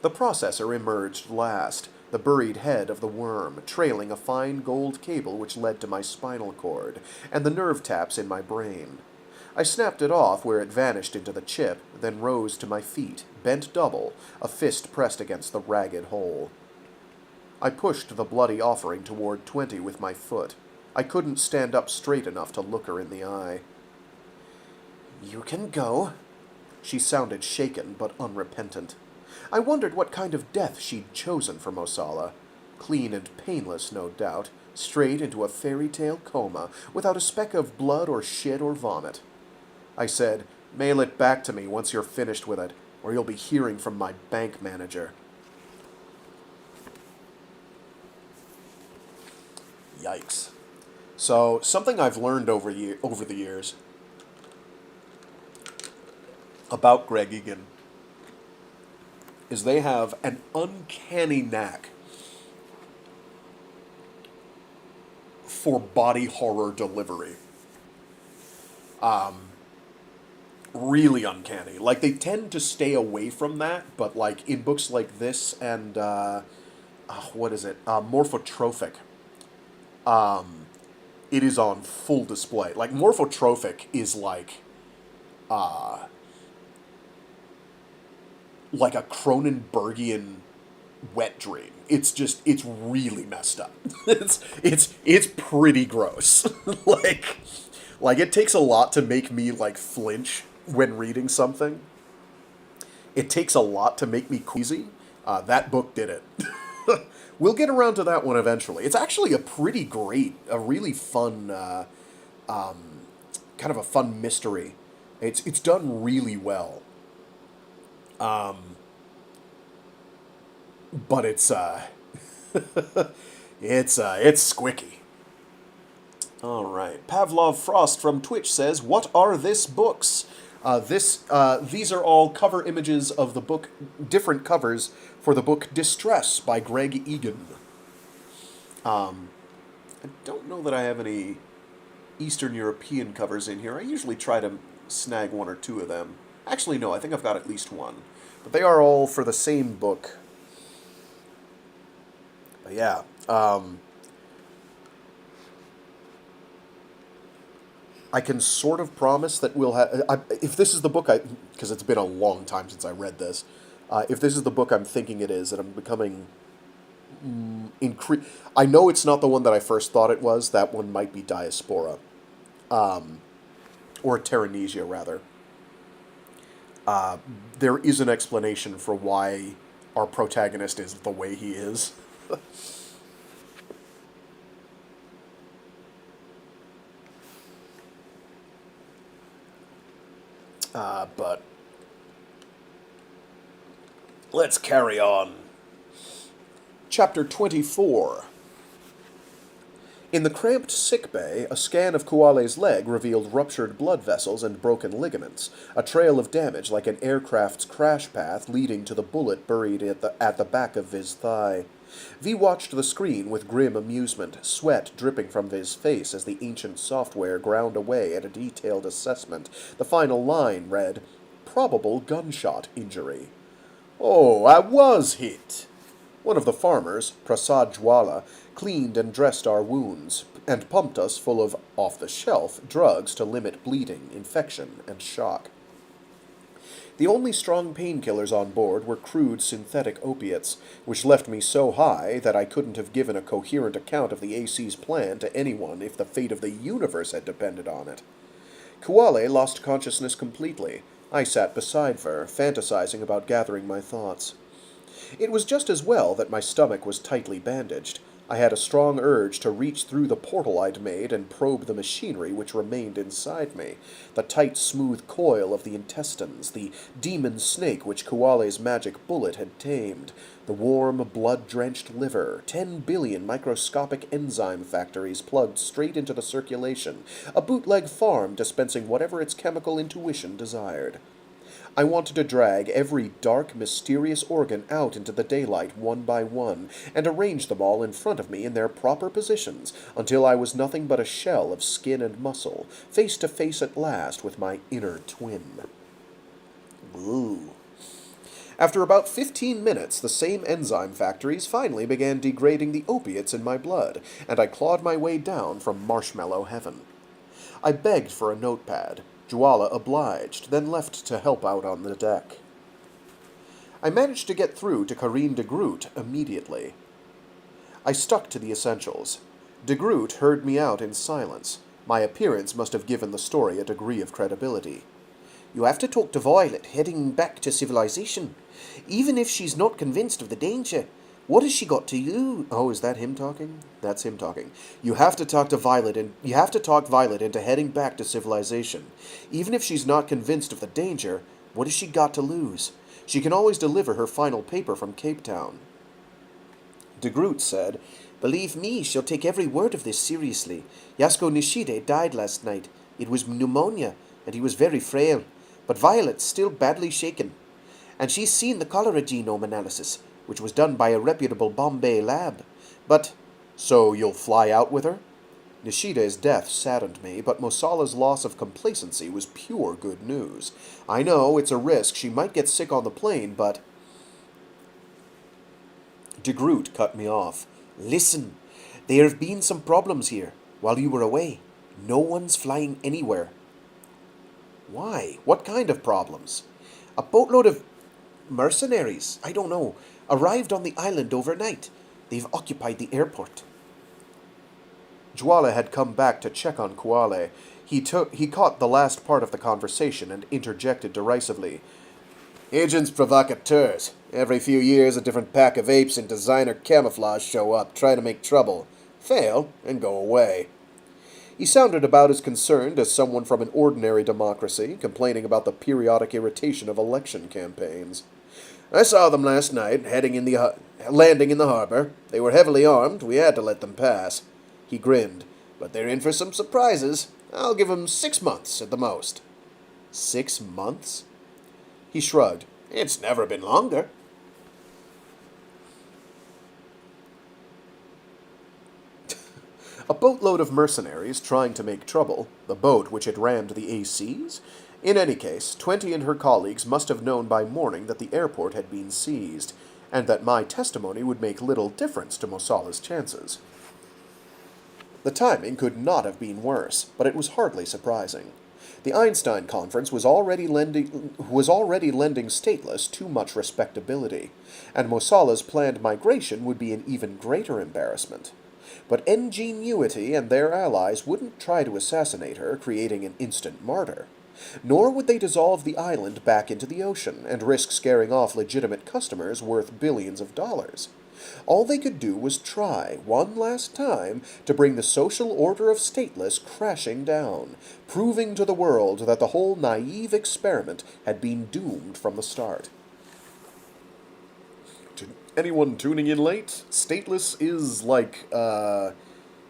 The processor emerged last, the buried head of the worm, trailing a fine gold cable which led to my spinal cord, and the nerve taps in my brain. I snapped it off where it vanished into the chip, then rose to my feet, bent double, a fist pressed against the ragged hole. I pushed the bloody offering toward 20 with my foot. I couldn't stand up straight enough to look her in the eye. You can go. She sounded shaken but unrepentant. I wondered what kind of death she'd chosen for Mosala. Clean and painless, no doubt, straight into a fairy tale coma, without a speck of blood or shit or vomit. I said, mail it back to me once you're finished with it, or you'll be hearing from my bank manager. Yikes. So, something I've learned over the years about Greg Egan is they have an uncanny knack for body horror delivery. Really uncanny. Like, they tend to stay away from that, but, like, in books like this and, Morphotrophic, it is on full display. Like, Morphotrophic is like a Cronenbergian wet dream. It's really messed up. It's pretty gross. like it takes a lot to make me, like, flinch when reading something. It takes a lot to make me queasy. That book did it. We'll get around to that one eventually. It's actually a really fun, kind of a fun mystery. It's done really well. But it's squicky. All right. Pavlov Frost from Twitch says, "What are this books?" These are all cover images of the book, different covers for the book Distress by Greg Egan. I don't know that I have any Eastern European covers in here. I usually try to snag one or two of them. Actually, no, I think I've got at least one. But they are all for the same book. But yeah, I can sort of promise that we'll have... if this is the book because it's been a long time since I read this. If this is the book I'm thinking it is, and I'm becoming... I know it's not the one that I first thought it was. That one might be Diaspora. Or Terranesia, rather. There is an explanation for why our protagonist is the way he is. But let's carry on. Chapter 24. In the cramped sickbay, a scan of Kuwale's leg revealed ruptured blood vessels and broken ligaments, a trail of damage like an aircraft's crash path leading to the bullet buried at the back of Viz's thigh. V watched the screen with grim amusement, sweat dripping from Viz's face as the ancient software ground away at a detailed assessment. The final line read, "Probable gunshot injury." "Oh, I was hit." One of the farmers, Prasad Jwala, cleaned and dressed our wounds, and pumped us full of off-the-shelf drugs to limit bleeding, infection, and shock. The only strong painkillers on board were crude synthetic opiates, which left me so high that I couldn't have given a coherent account of the AC's plan to anyone if the fate of the universe had depended on it. Kuwale lost consciousness completely. I sat beside her, fantasizing about gathering my thoughts. It was just as well that my stomach was tightly bandaged. I had a strong urge to reach through the portal I'd made and probe the machinery which remained inside me. The tight, smooth coil of the intestines, the demon snake which Kuwale's magic bullet had tamed, the warm, blood-drenched liver, 10 billion microscopic enzyme factories plugged straight into the circulation, a bootleg farm dispensing whatever its chemical intuition desired. I wanted to drag every dark, mysterious organ out into the daylight one by one, and arrange them all in front of me in their proper positions, until I was nothing but a shell of skin and muscle, face to face at last with my inner twin. Ooh. After about 15 minutes, the same enzyme factories finally began degrading the opiates in my blood, and I clawed my way down from marshmallow heaven. I begged for a notepad. Jwala obliged, then left to help out on the deck. I managed to get through to Karine de Groot immediately. I stuck to the essentials. De Groot heard me out in silence. My appearance must have given the story a degree of credibility. "You have to talk to Violet, heading back to civilization. Even if she's not convinced of the danger, what has she got to you?" Oh, is that him talking? That's him talking. You have to talk Violet into heading back to civilization. Even if she's not convinced of the danger, what has she got to lose? She can always deliver her final paper from Cape Town. De Groot said, "Believe me, she'll take every word of this seriously. Yasuko Nishide died last night. It was pneumonia, and he was very frail. But Violet's still badly shaken. And she's seen the cholera genome analysis, which was done by a reputable Bombay lab. But, so you'll fly out with her?" Nishide's death saddened me, but Mosala's loss of complacency was pure good news. I know, it's a risk. She might get sick on the plane, but... De Groot cut me off. "Listen, there have been some problems here while you were away. No one's flying anywhere." "Why? What kind of problems?" "A boatload of mercenaries, I don't know, arrived on the island overnight. They've occupied the airport." Jwala had come back to check on Kuwale. He caught the last part of the conversation and interjected derisively. "Agents provocateurs. Every few years a different pack of apes in designer camouflage show up, try to make trouble, fail, and go away." He sounded about as concerned as someone from an ordinary democracy, complaining about the periodic irritation of election campaigns. "I saw them last night, landing in the harbor. They were heavily armed. We had to let them pass." He grinned. "But they're in for some surprises. I'll give them 6 months at the most." 6 months? He shrugged. It's never been longer. A boatload of mercenaries trying to make trouble, the boat which had rammed the ACs? In any case, 20 and her colleagues must have known by morning that the airport had been seized, and that my testimony would make little difference to Mosala's chances. The timing could not have been worse, but it was hardly surprising. The Einstein Conference was already lending Stateless too much respectability, and Mosala's planned migration would be an even greater embarrassment. But Ingenuity and their allies wouldn't try to assassinate her, creating an instant martyr. Nor would they dissolve the island back into the ocean and risk scaring off legitimate customers worth billions of dollars. All they could do was try, one last time, to bring the social order of Stateless crashing down, proving to the world that the whole naive experiment had been doomed from the start. To anyone tuning in late, Stateless is like,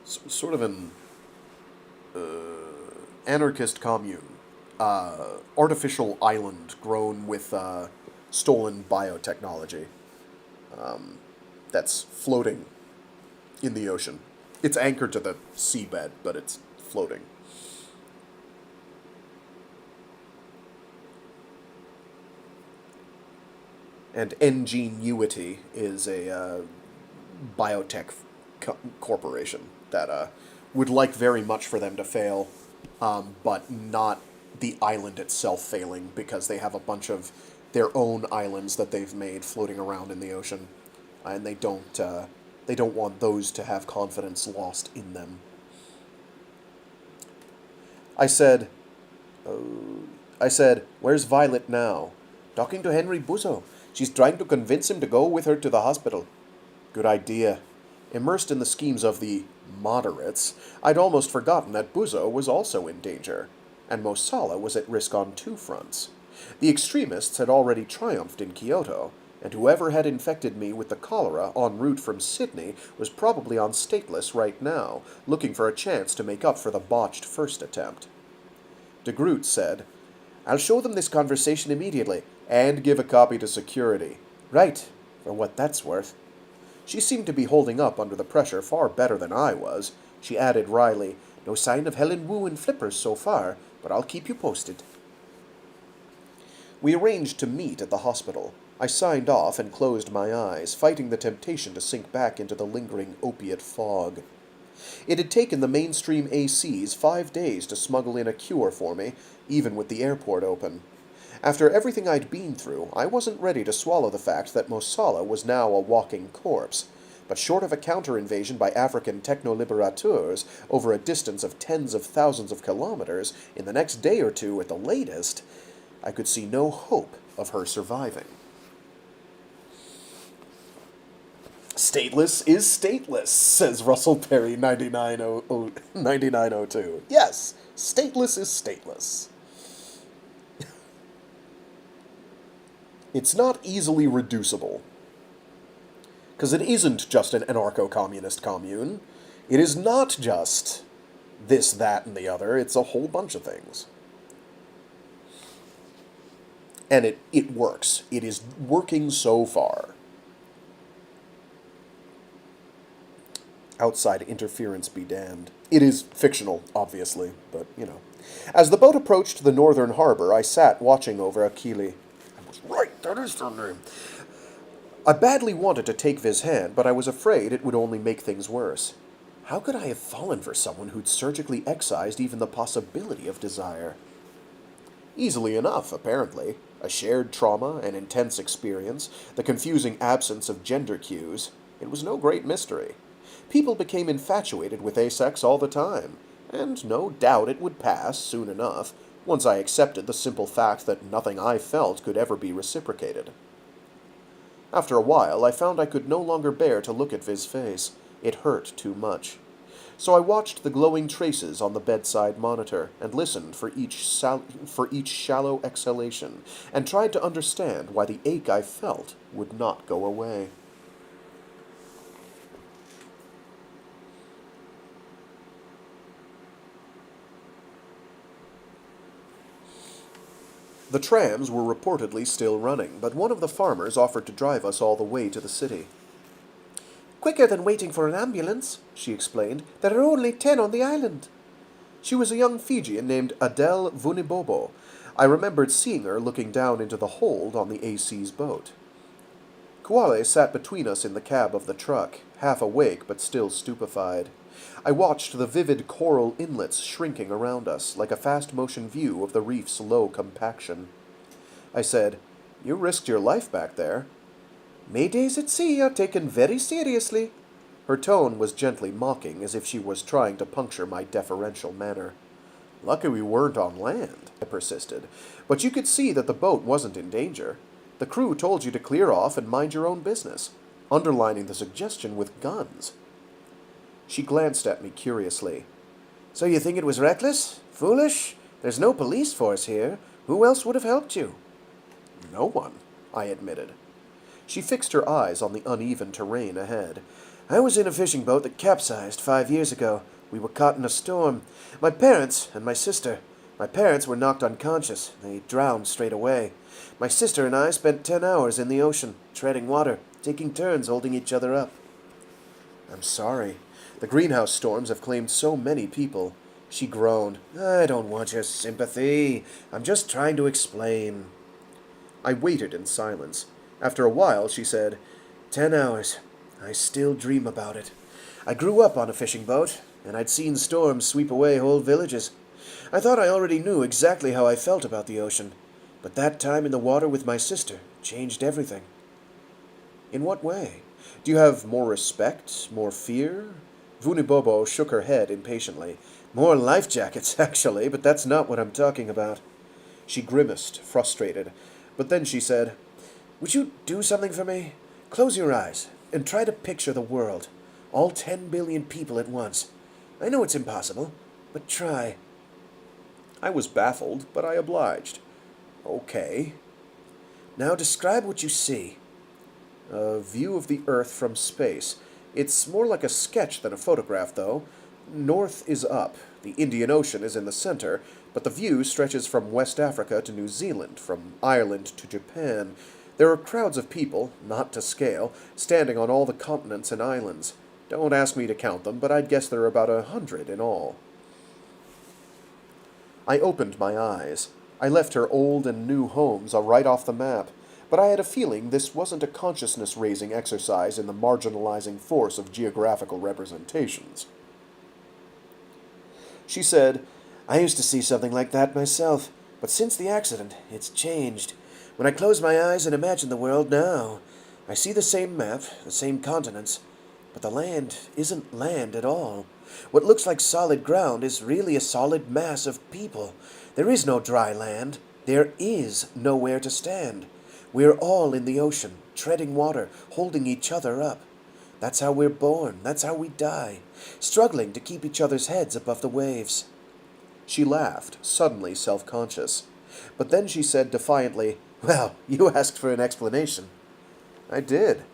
sort of an anarchist commune. Artificial island grown with stolen biotechnology that's floating in the ocean. It's anchored to the seabed, but it's floating. And Ingenuity is a biotech corporation that would like very much for them to fail, but not the island itself failing, because they have a bunch of their own islands that they've made floating around in the ocean, and they don't want those to have confidence lost in them. I said, "Where's Violet now?" "Talking to Henry Buzzo. She's trying to convince him to go with her to the hospital." Good idea. Immersed in the schemes of the moderates, I'd almost forgotten that Buzzo was also in danger, and Mosala was at risk on two fronts. The extremists had already triumphed in Kyoto, and whoever had infected me with the cholera en route from Sydney was probably on Stateless right now, looking for a chance to make up for the botched first attempt. De Groot said, "I'll show them this conversation immediately, and give a copy to security." Right, for what that's worth. She seemed to be holding up under the pressure far better than I was. She added wryly, "No sign of Helen Wu and Flippers so far, but I'll keep you posted." We arranged to meet at the hospital. I signed off and closed my eyes, fighting the temptation to sink back into the lingering opiate fog. It had taken the mainstream ACs 5 days to smuggle in a cure for me, even with the airport open. After everything I'd been through, I wasn't ready to swallow the fact that Mosala was now a walking corpse, but short of a counter-invasion by African techno-liberateurs over a distance of tens of thousands of kilometers in the next day or two at the latest, I could see no hope of her surviving. "Stateless is stateless," says Russell Perry 9902. Yes, stateless is stateless. It's not easily reducible, because it isn't just an anarcho-communist commune. It is not just this, that, and the other. It's a whole bunch of things. And it works. It is working so far. Outside interference be damned. It is fictional, obviously, but, you know. As the boat approached the northern harbor, I sat watching over Akili. I was right, that is their name. I badly wanted to take Viz's hand, but I was afraid it would only make things worse. How could I have fallen for someone who'd surgically excised even the possibility of desire? Easily enough, apparently. A shared trauma, an intense experience, the confusing absence of gender cues. It was no great mystery. People became infatuated with asex all the time, and no doubt it would pass soon enough, once I accepted the simple fact that nothing I felt could ever be reciprocated. After a while, I found I could no longer bear to look at Viz's face. It hurt too much. So I watched the glowing traces on the bedside monitor, and listened for each shallow exhalation, and tried to understand why the ache I felt would not go away. The trams were reportedly still running, but one of the farmers offered to drive us all the way to the city. "Quicker than waiting for an ambulance," she explained. "There are only 10 on the island." She was a young Fijian named Adele Vunibobo. I remembered seeing her looking down into the hold on the AC's boat. Kuwale sat between us in the cab of the truck, half awake but still stupefied. I watched the vivid coral inlets shrinking around us, like a fast-motion view of the reef's low compaction. I said, "You risked your life back there." "Maydays at sea are taken very seriously." Her tone was gently mocking, as if she was trying to puncture my deferential manner. "Lucky we weren't on land," I persisted. "But you could see that the boat wasn't in danger. The crew told you to clear off and mind your own business," underlining the suggestion with guns. She glanced at me curiously. "So you think it was reckless? Foolish? There's no police force here. Who else would have helped you?" "No one," I admitted. She fixed her eyes on the uneven terrain ahead. "I was in a fishing boat that capsized 5 years ago. We were caught in a storm. My parents and my sister. My parents were knocked unconscious. They drowned straight away. My sister and I spent 10 hours in the ocean, treading water, taking turns holding each other up." "I'm sorry. The greenhouse storms have claimed so many people." She groaned. "I don't want your sympathy. I'm just trying to explain." I waited in silence. After a while, she said, 10 hours. I still dream about it. I grew up on a fishing boat, and I'd seen storms sweep away whole villages. I thought I already knew exactly how I felt about the ocean, but that time in the water with my sister changed everything." "In what way? Do you have more respect, more fear?" Vunibobo shook her head impatiently. "More life jackets, actually, but that's not what I'm talking about." She grimaced, frustrated, but then she said, "Would you do something for me? Close your eyes and try to picture the world. All 10 billion people at once. I know it's impossible, but try." I was baffled, but I obliged. "Okay." "Now describe what you see." "A view of the Earth from space. It's more like a sketch than a photograph, though. North is up. The Indian Ocean is in the center, but the view stretches from West Africa to New Zealand, from Ireland to Japan. There are crowds of people, not to scale, standing on all the continents and islands. Don't ask me to count them, but I'd guess there are about 100 in all." I opened my eyes. I left her old and new homes right off the map, but I had a feeling this wasn't a consciousness-raising exercise in the marginalizing force of geographical representations. She said, "I used to see something like that myself, but since the accident, it's changed. When I close my eyes and imagine the world now, I see the same map, the same continents, but the land isn't land at all. What looks like solid ground is really a solid mass of people. There is no dry land. There is nowhere to stand. We're all in the ocean, treading water, holding each other up. That's how we're born. That's how we die, struggling to keep each other's heads above the waves." She laughed, suddenly self-conscious. But then she said defiantly, "Well, you asked for an explanation." "I did."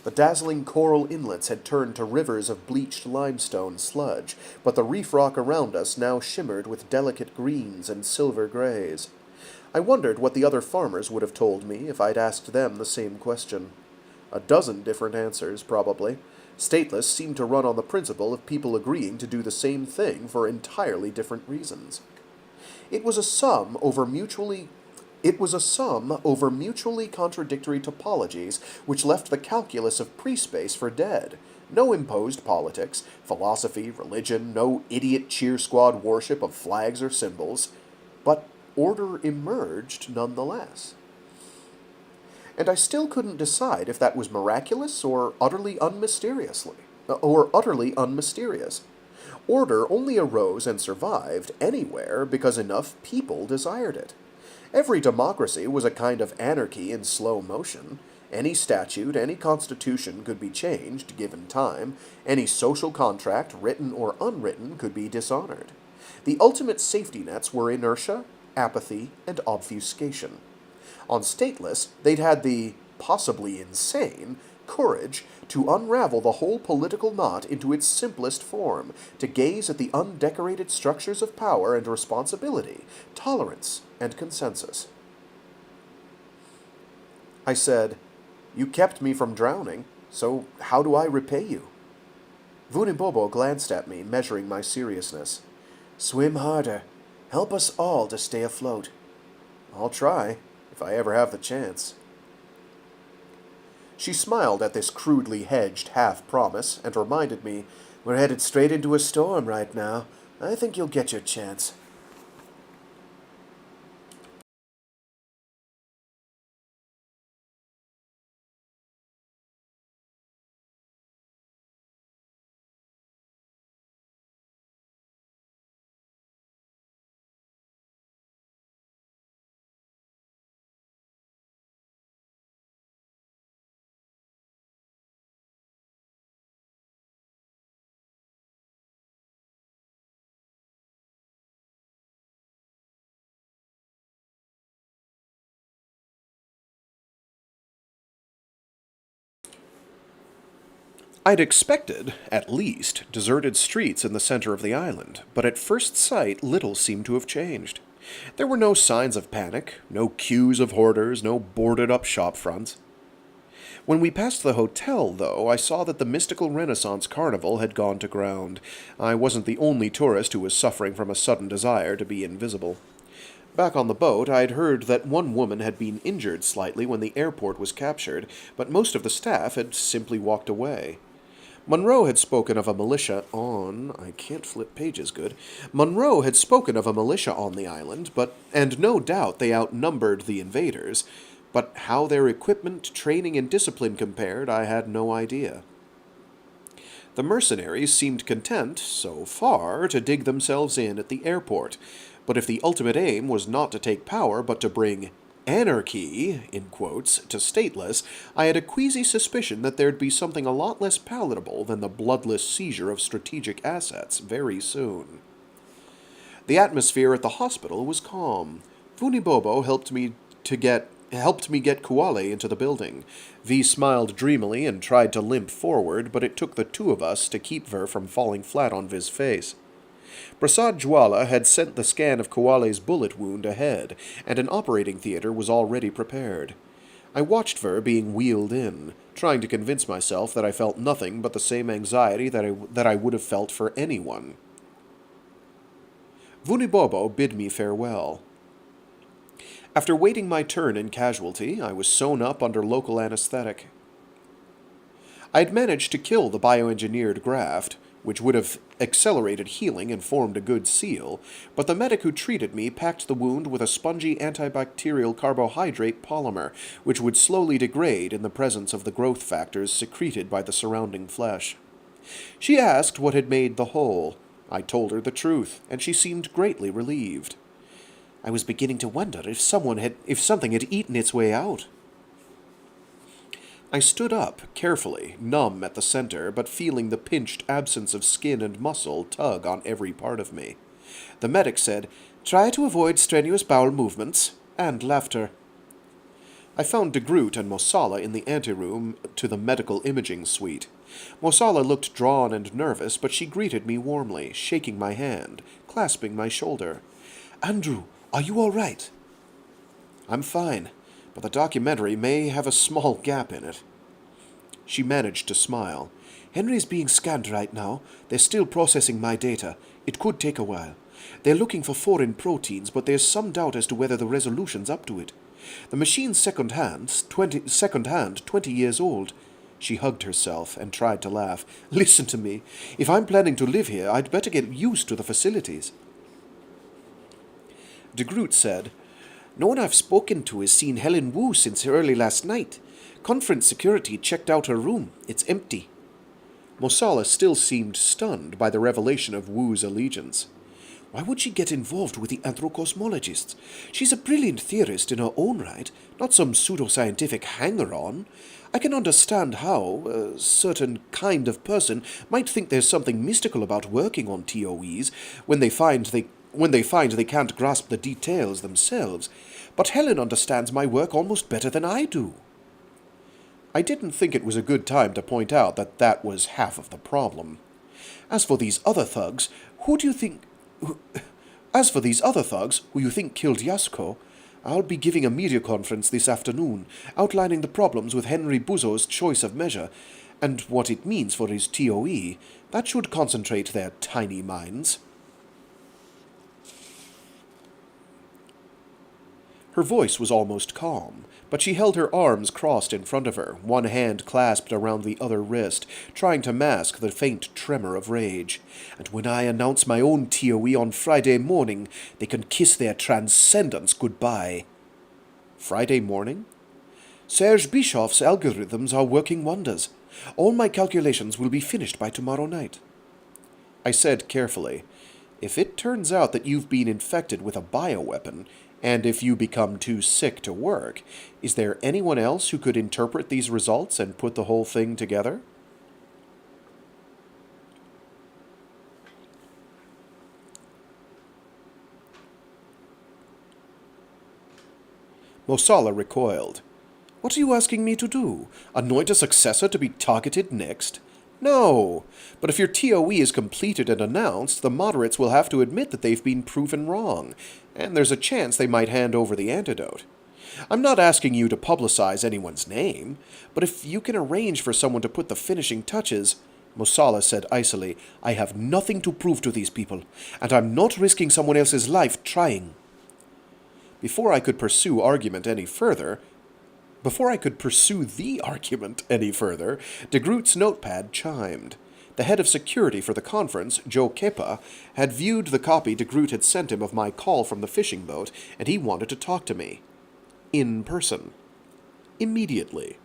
The dazzling coral inlets had turned to rivers of bleached limestone sludge, but the reef rock around us now shimmered with delicate greens and silver grays. I wondered what the other farmers would have told me if I'd asked them the same question. A dozen different answers, probably. Stateless seemed to run on the principle of people agreeing to do the same thing for entirely different reasons. It was a sum over mutually contradictory topologies which left the calculus of pre-space for dead. No imposed politics, philosophy, religion, no idiot cheer squad worship of flags or symbols. But order emerged nonetheless. And I still couldn't decide if that was miraculous or utterly unmysterious. Order only arose and survived anywhere because enough people desired it. Every democracy was a kind of anarchy in slow motion. Any statute, any constitution could be changed, given time. Any social contract, written or unwritten, could be dishonored. The ultimate safety nets were inertia, apathy, and obfuscation. On Stateless, they'd had the possibly insane courage to unravel the whole political knot into its simplest form, to gaze at the undecorated structures of power and responsibility, tolerance and consensus. I said, "You kept me from drowning, so how do I repay you?" Vunibobo glanced at me, measuring my seriousness. "Swim harder. Help us all to stay afloat." "I'll try, if I ever have the chance." She smiled at this crudely hedged half-promise and reminded me, "We're headed straight into a storm right now. I think you'll get your chance." I'd expected, at least, deserted streets in the center of the island, but at first sight little seemed to have changed. There were no signs of panic, no queues of hoarders, no boarded-up shop fronts. When we passed the hotel, though, I saw that the mystical Renaissance Carnival had gone to ground. I wasn't the only tourist who was suffering from a sudden desire to be invisible. Back on the boat, I'd heard that one woman had been injured slightly when the airport was captured, but most of the staff had simply walked away. Monroe had spoken of a militia on... I can't flip pages good. Monroe had spoken of a militia on the island, and no doubt they outnumbered the invaders, but how their equipment, training, and discipline compared, I had no idea. The mercenaries seemed content, so far, to dig themselves in at the airport, but if the ultimate aim was not to take power, but to bring anarchy, in quotes, to stateless, I had a queasy suspicion that there'd be something a lot less palatable than the bloodless seizure of strategic assets very soon. The atmosphere at the hospital was calm. Vunibobo helped me get Kuwale into the building. V smiled dreamily and tried to limp forward, but it took the two of us to keep Ver from falling flat on V's face. Prasad Jwala had sent the scan of Kuwale's bullet wound ahead, and an operating theater was already prepared. I watched Ver being wheeled in, trying to convince myself that I felt nothing but the same anxiety that I would have felt for anyone. Vunibobo bid me farewell. After waiting my turn in casualty, I was sewn up under local anesthetic. I had managed to kill the bioengineered graft, which would have accelerated healing and formed a good seal, but the medic who treated me packed the wound with a spongy antibacterial carbohydrate polymer, which would slowly degrade in the presence of the growth factors secreted by the surrounding flesh. She asked what had made the hole. I told her the truth, and she seemed greatly relieved. I was beginning to wonder if something had eaten its way out. I stood up, carefully, numb at the center, but feeling the pinched absence of skin and muscle tug on every part of me. The medic said, "Try to avoid strenuous bowel movements," and left her. I found de Groot and Mosala in the anteroom to the medical imaging suite. Mosala looked drawn and nervous, but she greeted me warmly, shaking my hand, clasping my shoulder. "Andrew, are you all right?" "I'm fine, but the documentary may have a small gap in it." She managed to smile. "Henry's being scanned right now. They're still processing my data. It could take a while. They're looking for foreign proteins, but there's some doubt as to whether the resolution's up to it. The machine's second-hand, 20 years old." She hugged herself and tried to laugh. "Listen to me. If I'm planning to live here, I'd better get used to the facilities." De Groot said, "No one I've spoken to has seen Helen Wu since early last night. Conference security checked out her room. It's empty." Mosala still seemed stunned by the revelation of Wu's allegiance. "Why would she get involved with the Anthrocosmologists? She's a brilliant theorist in her own right, not some pseudoscientific hanger-on. I can understand how a certain kind of person might think there's something mystical about working on TOEs when they find they can't grasp the details themselves, but Helen understands my work almost better than I do." I didn't think it was a good time to point out that that was half of the problem. As for these other thugs, who do you think... As for these other thugs who you think killed Yasuko, I'll be giving a media conference this afternoon, outlining the problems with Henry Buzo's choice of measure, and what it means for his TOE. That should concentrate their tiny minds. Her voice was almost calm, but she held her arms crossed in front of her, one hand clasped around the other wrist, trying to mask the faint tremor of rage. And when I announce my own TOE on Friday morning, they can kiss their transcendence goodbye. Friday morning? Serge Bischoff's algorithms are working wonders. All my calculations will be finished by tomorrow night. I said carefully, if it turns out that you've been infected with a bioweapon, and if you become too sick to work, is there anyone else who could interpret these results and put the whole thing together? Mosala recoiled. What are you asking me to do? Anoint a successor to be targeted next? No, but if your TOE is completed and announced, the moderates will have to admit that they've been proven wrong, and there's a chance they might hand over the antidote. I'm not asking you to publicize anyone's name, but if you can arrange for someone to put the finishing touches... Mosala said icily, I have nothing to prove to these people, and I'm not risking someone else's life trying. Before I could pursue the argument any further, de Groot's notepad chimed. The head of security for the conference, Joe Kepa, had viewed the copy de Groot had sent him of my call from the fishing boat, and he wanted to talk to me. In person. Immediately.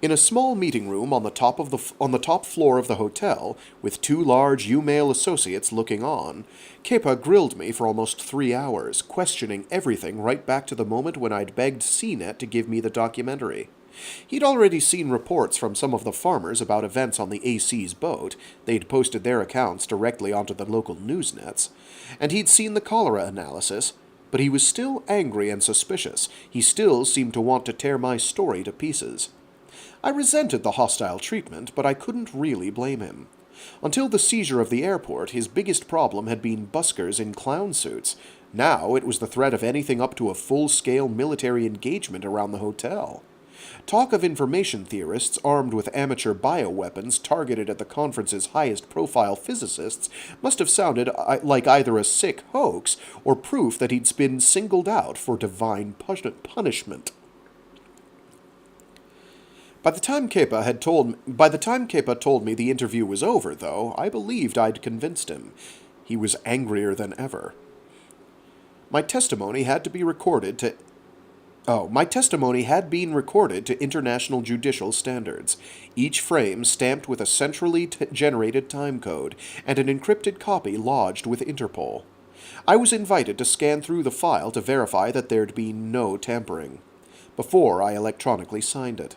In a small meeting room on the top floor of the hotel, with two large U-Mail associates looking on, Kepa grilled me for almost 3 hours, questioning everything right back to the moment when I'd begged CNET to give me the documentary. He'd already seen reports from some of the farmers about events on the AC's boat. They'd posted their accounts directly onto the local news nets. And he'd seen the cholera analysis, but he was still angry and suspicious. He still seemed to want to tear my story to pieces. I resented the hostile treatment, but I couldn't really blame him. Until the seizure of the airport, his biggest problem had been buskers in clown suits. Now it was the threat of anything up to a full-scale military engagement around the hotel. Talk of information theorists armed with amateur bioweapons targeted at the conference's highest-profile physicists must have sounded like either a sick hoax or proof that he'd been singled out for divine punishment. By the time Kepa told me the interview was over, though, I believed I'd convinced him. He was angrier than ever. My testimony had been recorded to international judicial standards, each frame stamped with a centrally generated timecode, and an encrypted copy lodged with Interpol. I was invited to scan through the file to verify that there'd been no tampering, before I electronically signed it.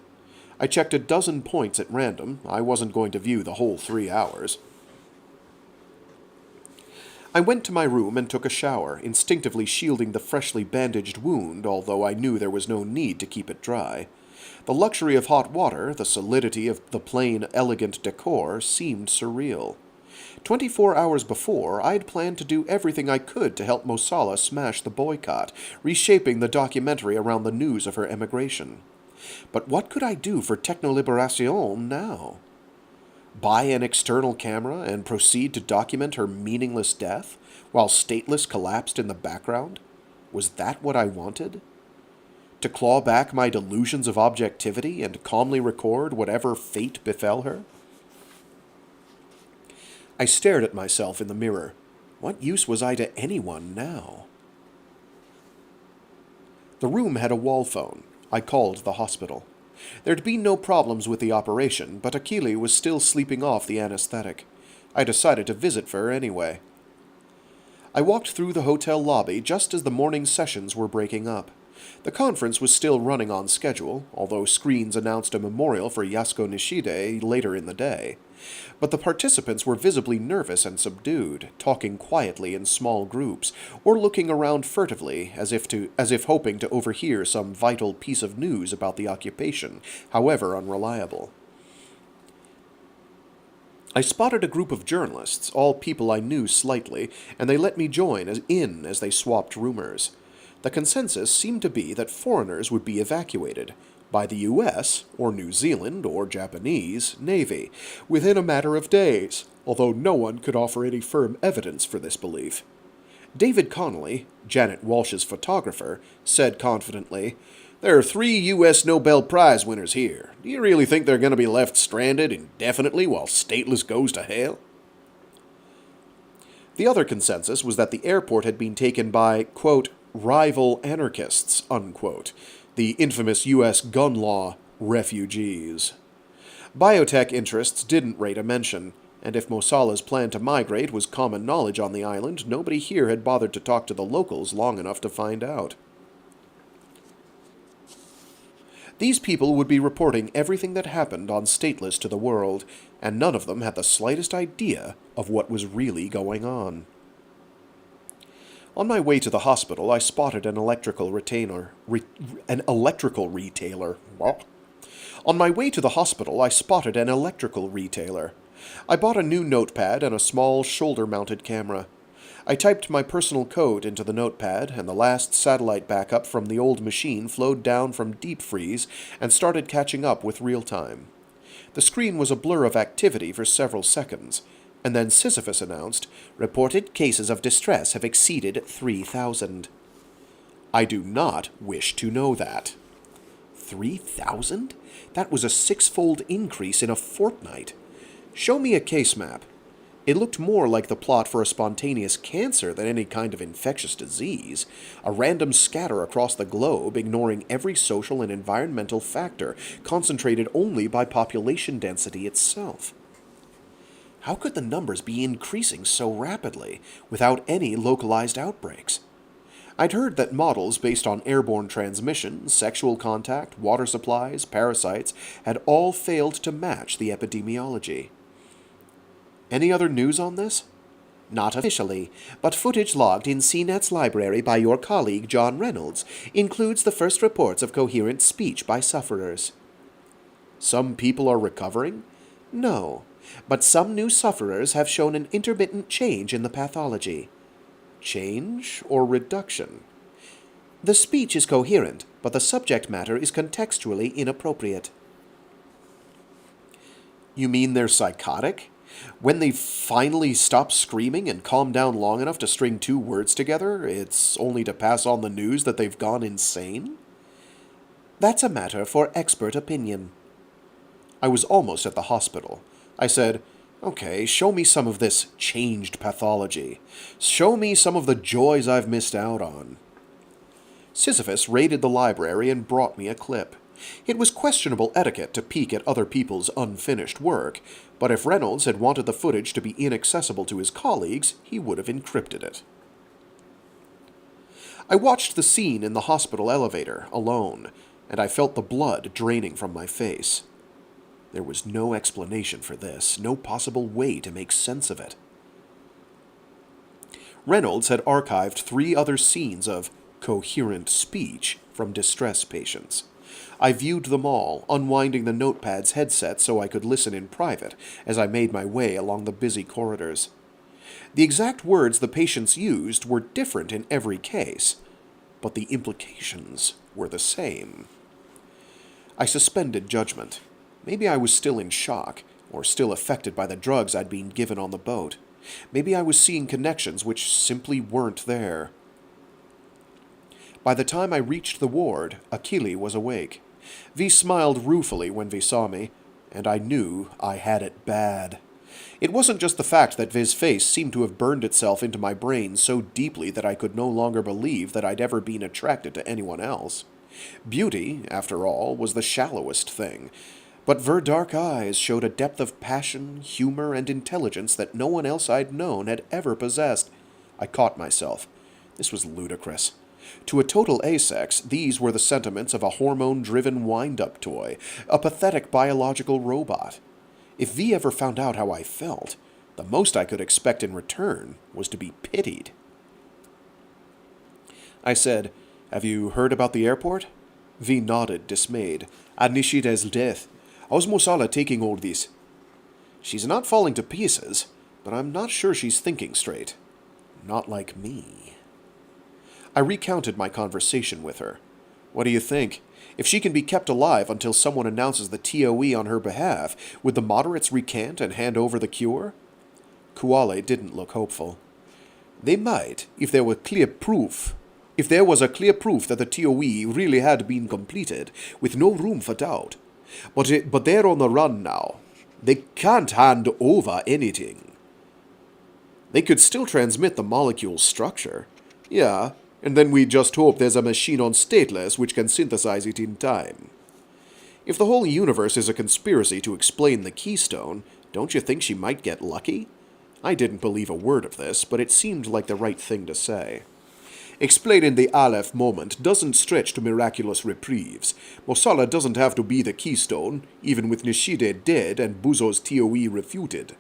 I checked a dozen points at random. I wasn't going to view the whole 3 hours. I went to my room and took a shower, instinctively shielding the freshly bandaged wound, although I knew there was no need to keep it dry. The luxury of hot water, the solidity of the plain, elegant decor, seemed surreal. 24 hours before, I'd planned to do everything I could to help Mosala smash the boycott, reshaping the documentary around the news of her emigration. But what could I do for Technoliberation now? Buy an external camera and proceed to document her meaningless death, while Stateless collapsed in the background? Was that what I wanted? To claw back my delusions of objectivity and calmly record whatever fate befell her? I stared at myself in the mirror. What use was I to anyone now? The room had a wall phone. I called the hospital. There'd been no problems with the operation, but Akili was still sleeping off the anesthetic. I decided to visit her anyway. I walked through the hotel lobby just as the morning sessions were breaking up. The conference was still running on schedule, although screens announced a memorial for Yasuko Nishide later in the day. But the participants were visibly nervous and subdued, talking quietly in small groups, or looking around furtively as if hoping to overhear some vital piece of news about the occupation, however unreliable. I spotted a group of journalists, all people I knew slightly, and they let me join as they swapped rumors. The consensus seemed to be that foreigners would be evacuated by the U.S., or New Zealand, or Japanese Navy, within a matter of days, although no one could offer any firm evidence for this belief. David Connolly, Janet Walsh's photographer, said confidently, "There are 3 U.S. Nobel Prize winners here. Do you really think they're going to be left stranded indefinitely while Stateless goes to hell?" The other consensus was that the airport had been taken by, quote, rival anarchists, unquote, the infamous U.S. gun law refugees. Biotech interests didn't rate a mention, and if Mosala's plan to migrate was common knowledge on the island, nobody here had bothered to talk to the locals long enough to find out. These people would be reporting everything that happened on Stateless to the world, and none of them had the slightest idea of what was really going on. On my way to the hospital, I spotted an electrical retailer. On my way to the hospital, I spotted an electrical retailer. I bought a new notepad and a small shoulder-mounted camera. I typed my personal code into the notepad, and the last satellite backup from the old machine flowed down from deep freeze and started catching up with real time. The screen was a blur of activity for several seconds, and then Sisyphus announced, "Reported cases of distress have exceeded 3,000. I do not wish to know that. 3,000? That was a 6-fold increase in a fortnight. Show me a case map. It looked more like the plot for a spontaneous cancer than any kind of infectious disease, a random scatter across the globe ignoring every social and environmental factor, concentrated only by population density itself. How could the numbers be increasing so rapidly, without any localized outbreaks? I'd heard that models based on airborne transmission, sexual contact, water supplies, parasites, had all failed to match the epidemiology. Any other news on this? Not officially, but footage logged in CNET's library by your colleague John Reynolds includes the first reports of coherent speech by sufferers. Some people are recovering? No, but some new sufferers have shown an intermittent change in the pathology. Change or reduction? The speech is coherent, but the subject matter is contextually inappropriate. You mean they're psychotic? When they finally stop screaming and calm down long enough to string 2 words together, it's only to pass on the news that they've gone insane? That's a matter for expert opinion. I was almost at the hospital. I said, "Okay, show me some of this changed pathology. Show me some of the joys I've missed out on." Sisyphus raided the library and brought me a clip. It was questionable etiquette to peek at other people's unfinished work, but if Reynolds had wanted the footage to be inaccessible to his colleagues, he would have encrypted it. I watched the scene in the hospital elevator, alone, and I felt the blood draining from my face. There was no explanation for this, no possible way to make sense of it. Reynolds had archived 3 other scenes of coherent speech from distress patients. I viewed them all, unwinding the notepad's headset so I could listen in private as I made my way along the busy corridors. The exact words the patients used were different in every case, but the implications were the same. I suspended judgment. Maybe I was still in shock, or still affected by the drugs I'd been given on the boat. Maybe I was seeing connections which simply weren't there. By the time I reached the ward, Achille was awake. V smiled ruefully when V saw me, and I knew I had it bad. It wasn't just the fact that V's face seemed to have burned itself into my brain so deeply that I could no longer believe that I'd ever been attracted to anyone else. Beauty, after all, was the shallowest thing, but Ver dark eyes showed a depth of passion, humor, and intelligence that no one else I'd known had ever possessed. I caught myself. This was ludicrous. To a total asex, these were the sentiments of a hormone-driven wind-up toy, a pathetic biological robot. If V ever found out how I felt, the most I could expect in return was to be pitied. I said, "Have you heard about the airport?" V nodded, dismayed. "At Nishida's death. How's Mosala taking all this?" "She's not falling to pieces, but I'm not sure she's thinking straight. Not like me." I recounted my conversation with her. "What do you think? If she can be kept alive until someone announces the TOE on her behalf, would the moderates recant and hand over the cure?" Kuwale didn't look hopeful. "They might, if there were clear proof. If there was a clear proof that the TOE really had been completed, with no room for doubt. But they're on the run now. They can't hand over anything." "They could still transmit the molecule's structure." "Yeah, and then we just hope there's a machine on Stateless which can synthesize it in time." "If the whole universe is a conspiracy to explain the Keystone, don't you think she might get lucky?" I didn't believe a word of this, but it seemed like the right thing to say. "Explaining the Aleph moment doesn't stretch to miraculous reprieves. Mosala doesn't have to be the Keystone, even with Nishide dead and Buzo's TOE refuted.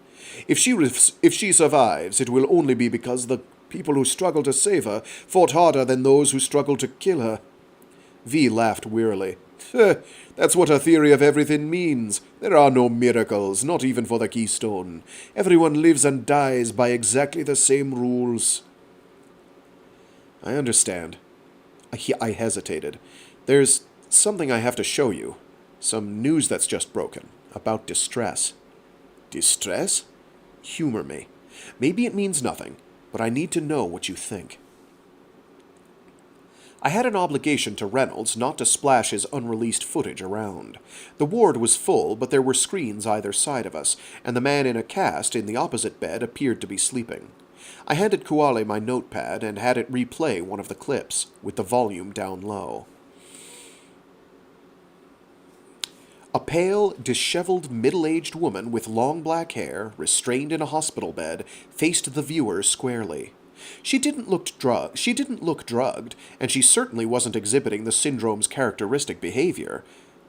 If she survives, it will only be because the people who struggle to save her fought harder than those who struggle to kill her." V laughed wearily. "That's what her theory of everything means. There are no miracles, not even for the Keystone. Everyone lives and dies by exactly the same rules." "I understand." I hesitated. "There's something I have to show you. Some news that's just broken. About distress." "Distress?" "Humor me. Maybe it means nothing, but I need to know what you think." I had an obligation to Reynolds not to splash his unreleased footage around. The ward was full, but there were screens either side of us, and the man in a cast in the opposite bed appeared to be sleeping. I handed Kuwale my notepad and had it replay one of the clips, with the volume down low. A pale, disheveled, middle-aged woman with long black hair, restrained in a hospital bed, faced the viewer squarely. She didn't look drugged, and she certainly wasn't exhibiting the syndrome's characteristic behavior,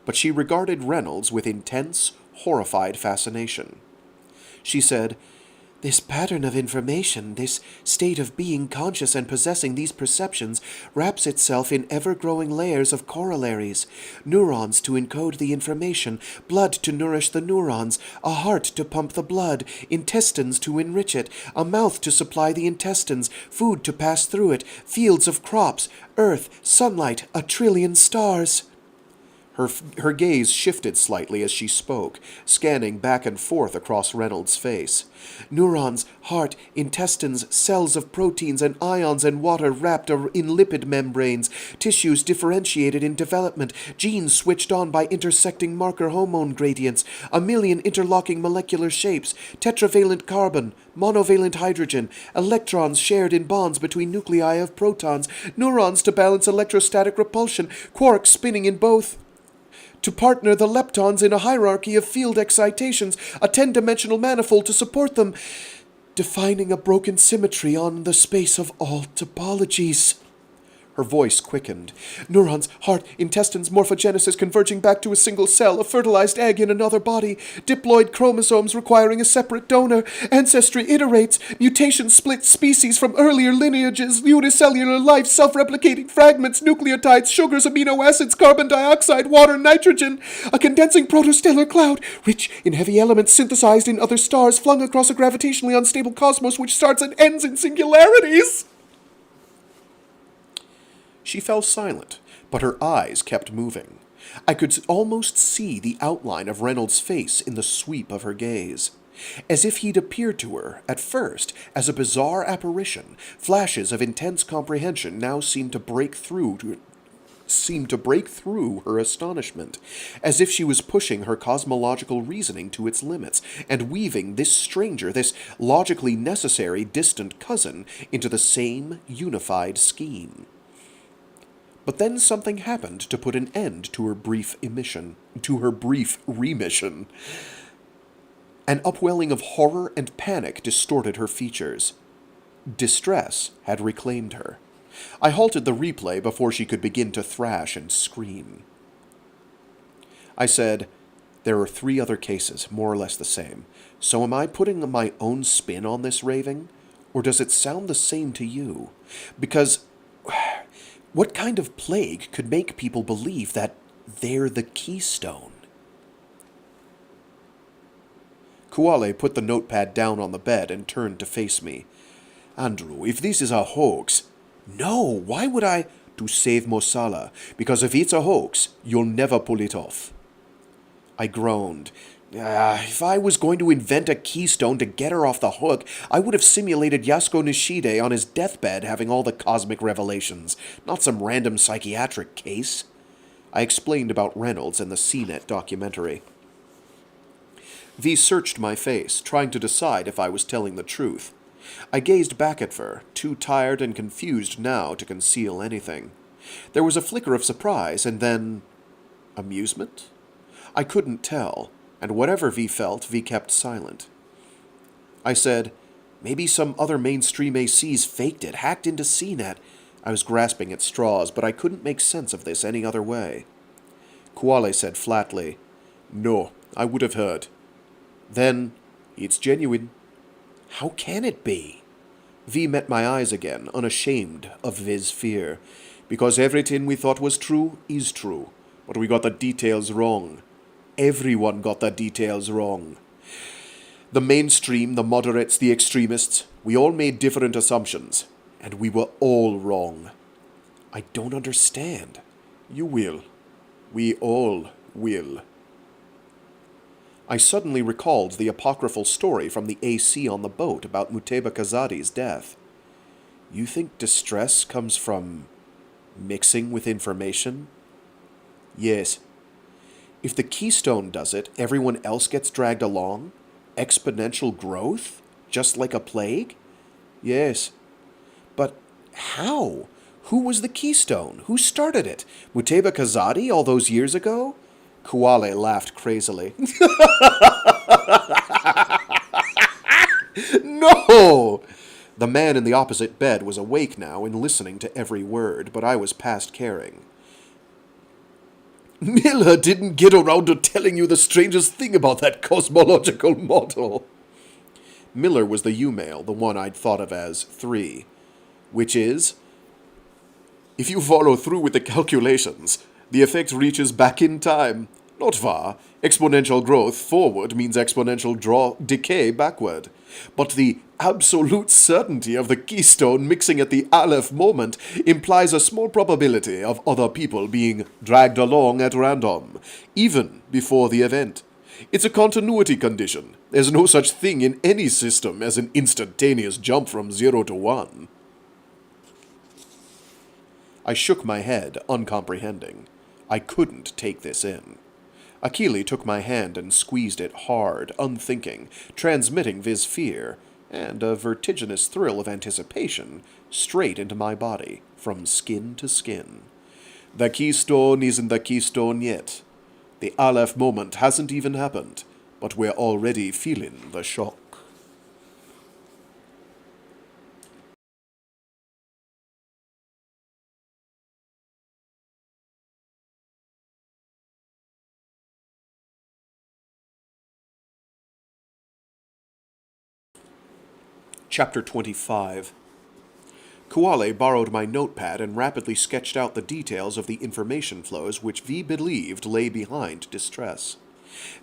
but she regarded Reynolds with intense, horrified fascination. She said, "This pattern of information, this state of being conscious and possessing these perceptions, wraps itself in ever-growing layers of corollaries. Neurons to encode the information, blood to nourish the neurons, a heart to pump the blood, intestines to enrich it, a mouth to supply the intestines, food to pass through it, fields of crops, earth, sunlight, a trillion stars." Her gaze shifted slightly as she spoke, scanning back and forth across Reynolds' face. "Neurons, heart, intestines, cells of proteins and ions and water wrapped in lipid membranes, tissues differentiated in development, genes switched on by intersecting marker hormone gradients, a million interlocking molecular shapes, tetravalent carbon, monovalent hydrogen, electrons shared in bonds between nuclei of protons, neurons to balance electrostatic repulsion, quarks spinning in both to partner the leptons in a hierarchy of field excitations, a 10-dimensional manifold to support them, defining a broken symmetry on the space of all topologies." Her voice quickened. "Neurons, heart, intestines, morphogenesis converging back to a single cell, a fertilized egg in another body, diploid chromosomes requiring a separate donor, ancestry iterates, mutations split species from earlier lineages, unicellular life, self-replicating fragments, nucleotides, sugars, amino acids, carbon dioxide, water, nitrogen, a condensing protostellar cloud, rich in heavy elements synthesized in other stars, flung across a gravitationally unstable cosmos which starts and ends in singularities." She fell silent, but her eyes kept moving. I could almost see the outline of Reynolds' face in the sweep of her gaze. As if he'd appeared to her, at first, as a bizarre apparition, flashes of intense comprehension now seemed to break through her astonishment, as if she was pushing her cosmological reasoning to its limits, and weaving this stranger, this logically necessary distant cousin, into the same unified scheme. But then something happened to put an end to her brief remission. An upwelling of horror and panic distorted her features. Distress had reclaimed her. I halted the replay before she could begin to thrash and scream. I said, "There are 3 other cases, more or less the same. So am I putting my own spin on this raving? Or does it sound the same to you? Because what kind of plague could make people believe that they're the Keystone?" Kuwale put the notepad down on the bed and turned to face me. "Andrew, if this is a hoax..." "No, why would I..." "To save Mosala, because if it's a hoax, you'll never pull it off." I groaned. If I was going to invent a keystone to get her off the hook, I would have simulated Yasuko Nishide on his deathbed having all the cosmic revelations, not some random psychiatric case. I explained about Reynolds and the CNET documentary. V searched my face, trying to decide if I was telling the truth. I gazed back at her, too tired and confused now to conceal anything. There was a flicker of surprise, and then... amusement? I couldn't tell, and whatever V felt, V kept silent. I said, "Maybe some other mainstream ACs faked it, hacked into CNET." I was grasping at straws, but I couldn't make sense of this any other way. Kuwale said flatly, "No, I would have heard." "Then, it's genuine." "How can it be?" V met my eyes again, unashamed of V's fear. "Because everything we thought was true is true, but we got the details wrong. Everyone got the details wrong. The mainstream, the moderates, the extremists, we all made different assumptions, and we were all wrong." "I don't understand." "You will. We all will." I suddenly recalled the apocryphal story from the AC on the boat about Muteba Kazadi's death. "You think distress comes from mixing with information?" "Yes." "If the Keystone does it, everyone else gets dragged along? Exponential growth? Just like a plague?" "Yes." "But how? Who was the Keystone? Who started it? Muteba Kazadi all those years ago?" Kuwale laughed crazily. "No!" The man in the opposite bed was awake now and listening to every word, but I was past caring. "Miller didn't get around to telling you the strangest thing about that cosmological model." Miller was the U-male, the one I'd thought of as 3. Which is, "If you follow through with the calculations, the effect reaches back in time. Not far. Exponential growth forward means exponential decay backward. But the absolute certainty of the Keystone mixing at the Aleph moment implies a small probability of other people being dragged along at random, even before the event. It's a continuity condition. There's no such thing in any system as an instantaneous jump from 0 to 1. I shook my head, uncomprehending. I couldn't take this in. Akili took my hand and squeezed it hard, unthinking, transmitting Viz's fear, and a vertiginous thrill of anticipation, straight into my body, from skin to skin. "The Keystone isn't the Keystone yet. The Aleph moment hasn't even happened, but we're already feeling the shock." Chapter 25. Kuwale borrowed my notepad and rapidly sketched out the details of the information flows which V believed lay behind distress.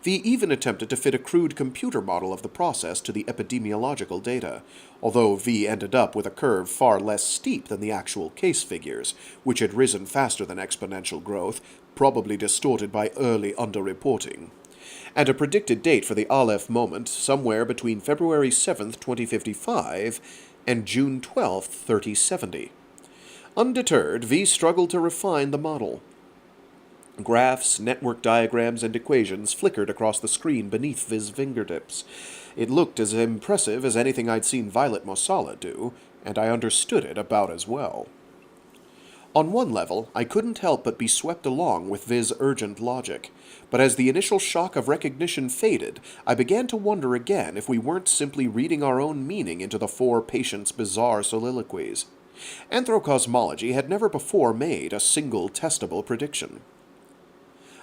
V even attempted to fit a crude computer model of the process to the epidemiological data, although V ended up with a curve far less steep than the actual case figures, which had risen faster than exponential growth, probably distorted by early underreporting, and a predicted date for the Aleph moment somewhere between February 7th, 2055 and June 12th, 3070. Undeterred, V struggled to refine the model. Graphs, network diagrams, and equations flickered across the screen beneath Viz's fingertips. It looked as impressive as anything I'd seen Violet Mosala do, and I understood it about as well. On one level, I couldn't help but be swept along with Viz's urgent logic, but as the initial shock of recognition faded, I began to wonder again if we weren't simply reading our own meaning into the 4 patients' bizarre soliloquies. Anthrocosmology had never before made a single testable prediction.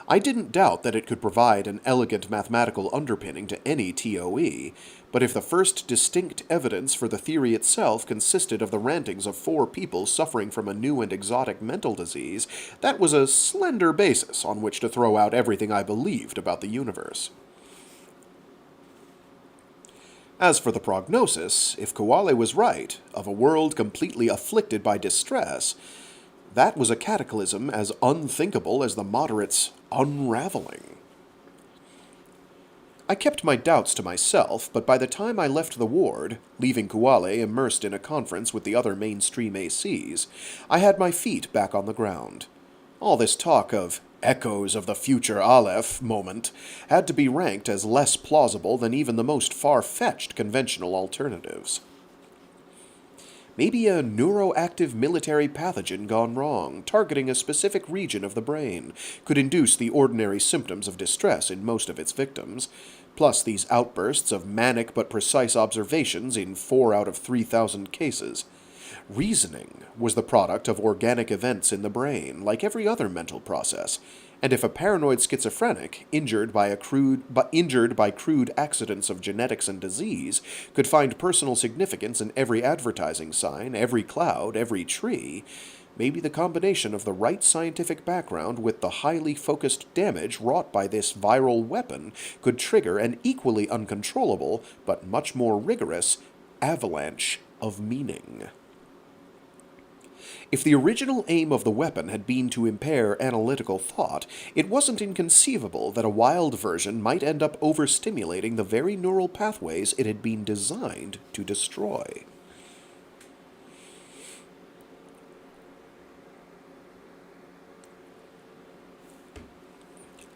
I didn't doubt that it could provide an elegant mathematical underpinning to any TOE, but if the first distinct evidence for the theory itself consisted of the rantings of 4 people suffering from a new and exotic mental disease, that was a slender basis on which to throw out everything I believed about the universe. As for the prognosis, if Kuwale was right, of a world completely afflicted by distress, that was a cataclysm as unthinkable as the moderates' unraveling. I kept my doubts to myself, but by the time I left the ward, leaving Kuwale immersed in a conference with the other mainstream ACs, I had my feet back on the ground. All this talk of echoes of the future Aleph moment had to be ranked as less plausible than even the most far-fetched conventional alternatives. Maybe a neuroactive military pathogen gone wrong, targeting a specific region of the brain, could induce the ordinary symptoms of distress in most of its victims, plus these outbursts of manic but precise observations in 4 out of 3,000 cases. Reasoning was the product of organic events in the brain, like every other mental process, and if a paranoid schizophrenic, injured by crude accidents of genetics and disease, could find personal significance in every advertising sign, every cloud, every tree, maybe the combination of the right scientific background with the highly focused damage wrought by this viral weapon could trigger an equally uncontrollable, but much more rigorous, avalanche of meaning. If the original aim of the weapon had been to impair analytical thought, it wasn't inconceivable that a wild version might end up overstimulating the very neural pathways it had been designed to destroy.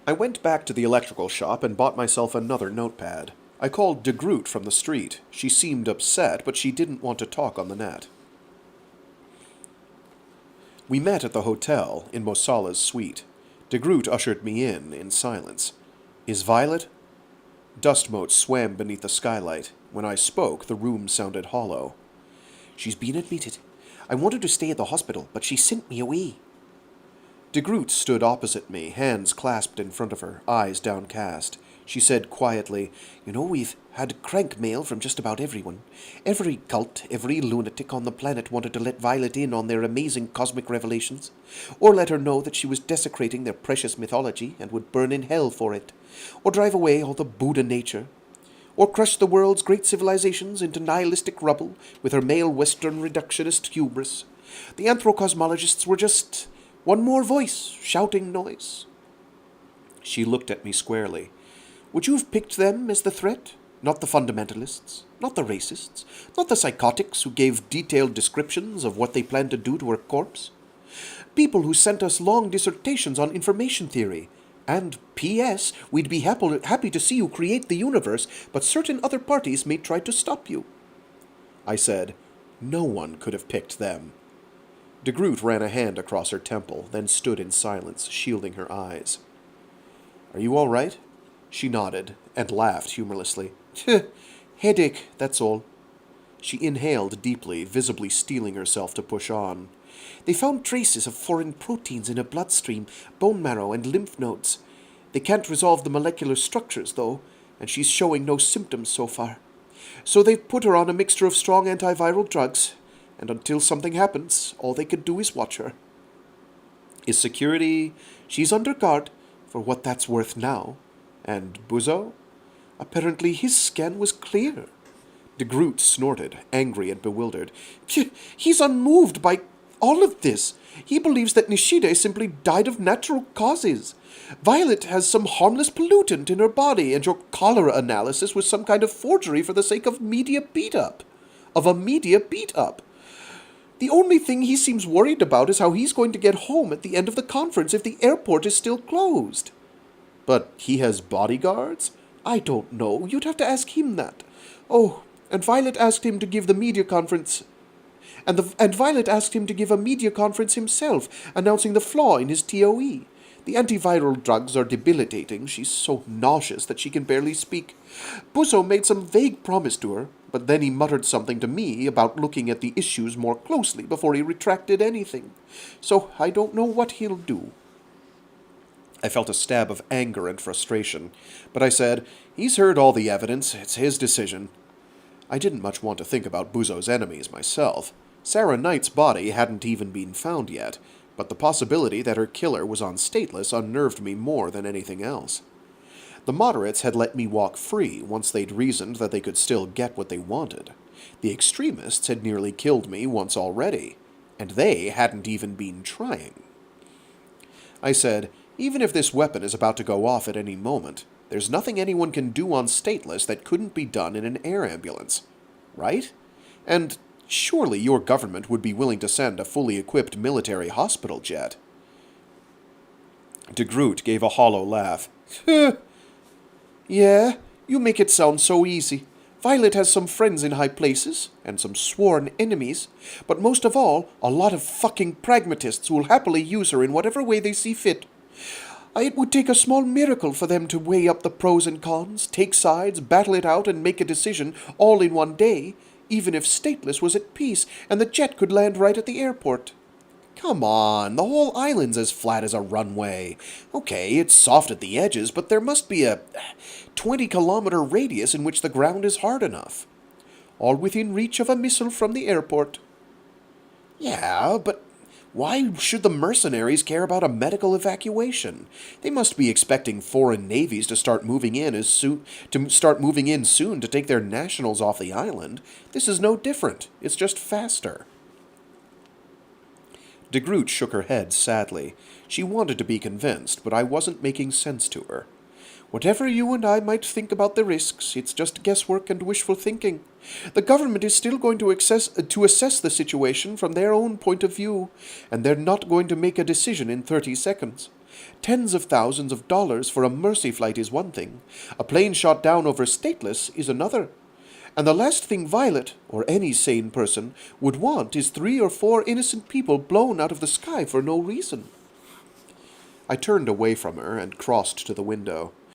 I went back to the electrical shop and bought myself another notepad. I called de Groot from the street. She seemed upset, but she didn't want to talk on the net. We met at the hotel, in Mosala's suite. De Groot ushered me in silence. "Is Violet?" Dust motes swam beneath the skylight. When I spoke, the room sounded hollow. "She's been admitted. I wanted to stay at the hospital, but she sent me away." De Groot stood opposite me, hands clasped in front of her, eyes downcast. She said quietly, "You know, we've had crank mail from just about everyone. Every cult, every lunatic on the planet wanted to let Violet in on their amazing cosmic revelations, or let her know that she was desecrating their precious mythology and would burn in hell for it, or drive away all the Buddha nature, or crush the world's great civilizations into nihilistic rubble with her male Western reductionist hubris. The Anthrocosmologists were just one more voice, shouting noise." She looked at me squarely. "Would you have picked them as the threat? Not the fundamentalists, not the racists, not the psychotics who gave detailed descriptions of what they planned to do to her corpse? People who sent us long dissertations on information theory. And P.S. We'd be happy to see you create the universe, but certain other parties may try to stop you." I said, "No one could have picked them." De Groot ran a hand across her temple, then stood in silence, shielding her eyes. "Are you all right?" She nodded, and laughed humorlessly. "Headache, that's all." She inhaled deeply, visibly steeling herself to push on. "They found traces of foreign proteins in her bloodstream, bone marrow, and lymph nodes. They can't resolve the molecular structures, though, and she's showing no symptoms so far. So they've put her on a mixture of strong antiviral drugs, and until something happens, all they could do is watch her. Is security? She's under guard, for what that's worth now. And Buzo? Apparently his scan was clear." De Groot snorted, angry and bewildered. "He's unmoved by all of this. He believes that Nishide simply died of natural causes. Violet has some harmless pollutant in her body, and your cholera analysis was some kind of forgery for the sake of media beat-up. The only thing he seems worried about is how he's going to get home at the end of the conference if the airport is still closed." "But he has bodyguards?" "I don't know. You'd have to ask him that. Oh, and Violet asked him to give the media conference. And Violet asked him to give a media conference himself, announcing the flaw in his TOE. The antiviral drugs are debilitating. She's so nauseous that she can barely speak. Buzo made some vague promise to her, but then he muttered something to me about looking at the issues more closely before he retracted anything. So I don't know what he'll do." I felt a stab of anger and frustration, but I said, "He's heard all the evidence. It's his decision." I didn't much want to think about Buzo's enemies myself. Sarah Knight's body hadn't even been found yet, but the possibility that her killer was on Stateless unnerved me more than anything else. The moderates had let me walk free once they'd reasoned that they could still get what they wanted. The extremists had nearly killed me once already, and they hadn't even been trying. I said, "Even if this weapon is about to go off at any moment, there's nothing anyone can do on Stateless that couldn't be done in an air ambulance, right? And surely your government would be willing to send a fully equipped military hospital jet." De Groot gave a hollow laugh. "Yeah, you make it sound so easy. Violet has some friends in high places, and some sworn enemies, but most of all, a lot of fucking pragmatists who will happily use her in whatever way they see fit. It would take a small miracle for them to weigh up the pros and cons, take sides, battle it out, and make a decision all in one day, even if Stateless was at peace and the jet could land right at the airport. Come on, the whole island's as flat as a runway. Okay, it's soft at the edges, but there must be a 20-kilometer radius in which the ground is hard enough. All within reach of a missile from the airport." "Yeah, but why should the mercenaries care about a medical evacuation? They must be expecting foreign navies to start moving in soon to take their nationals off the island. This is no different. It's just faster." De Groot shook her head sadly. She wanted to be convinced, but I wasn't making sense to her. "Whatever you and I might think about the risks, it's just guesswork and wishful thinking. The government is still going to assess the situation from their own point of view, and they're not going to make a decision in 30 seconds. Tens of thousands of dollars for a mercy flight is one thing. A plane shot down over Stateless is another. And the last thing Violet, or any sane person, would want is 3 or 4 innocent people blown out of the sky for no reason." I turned away from her and crossed to the window.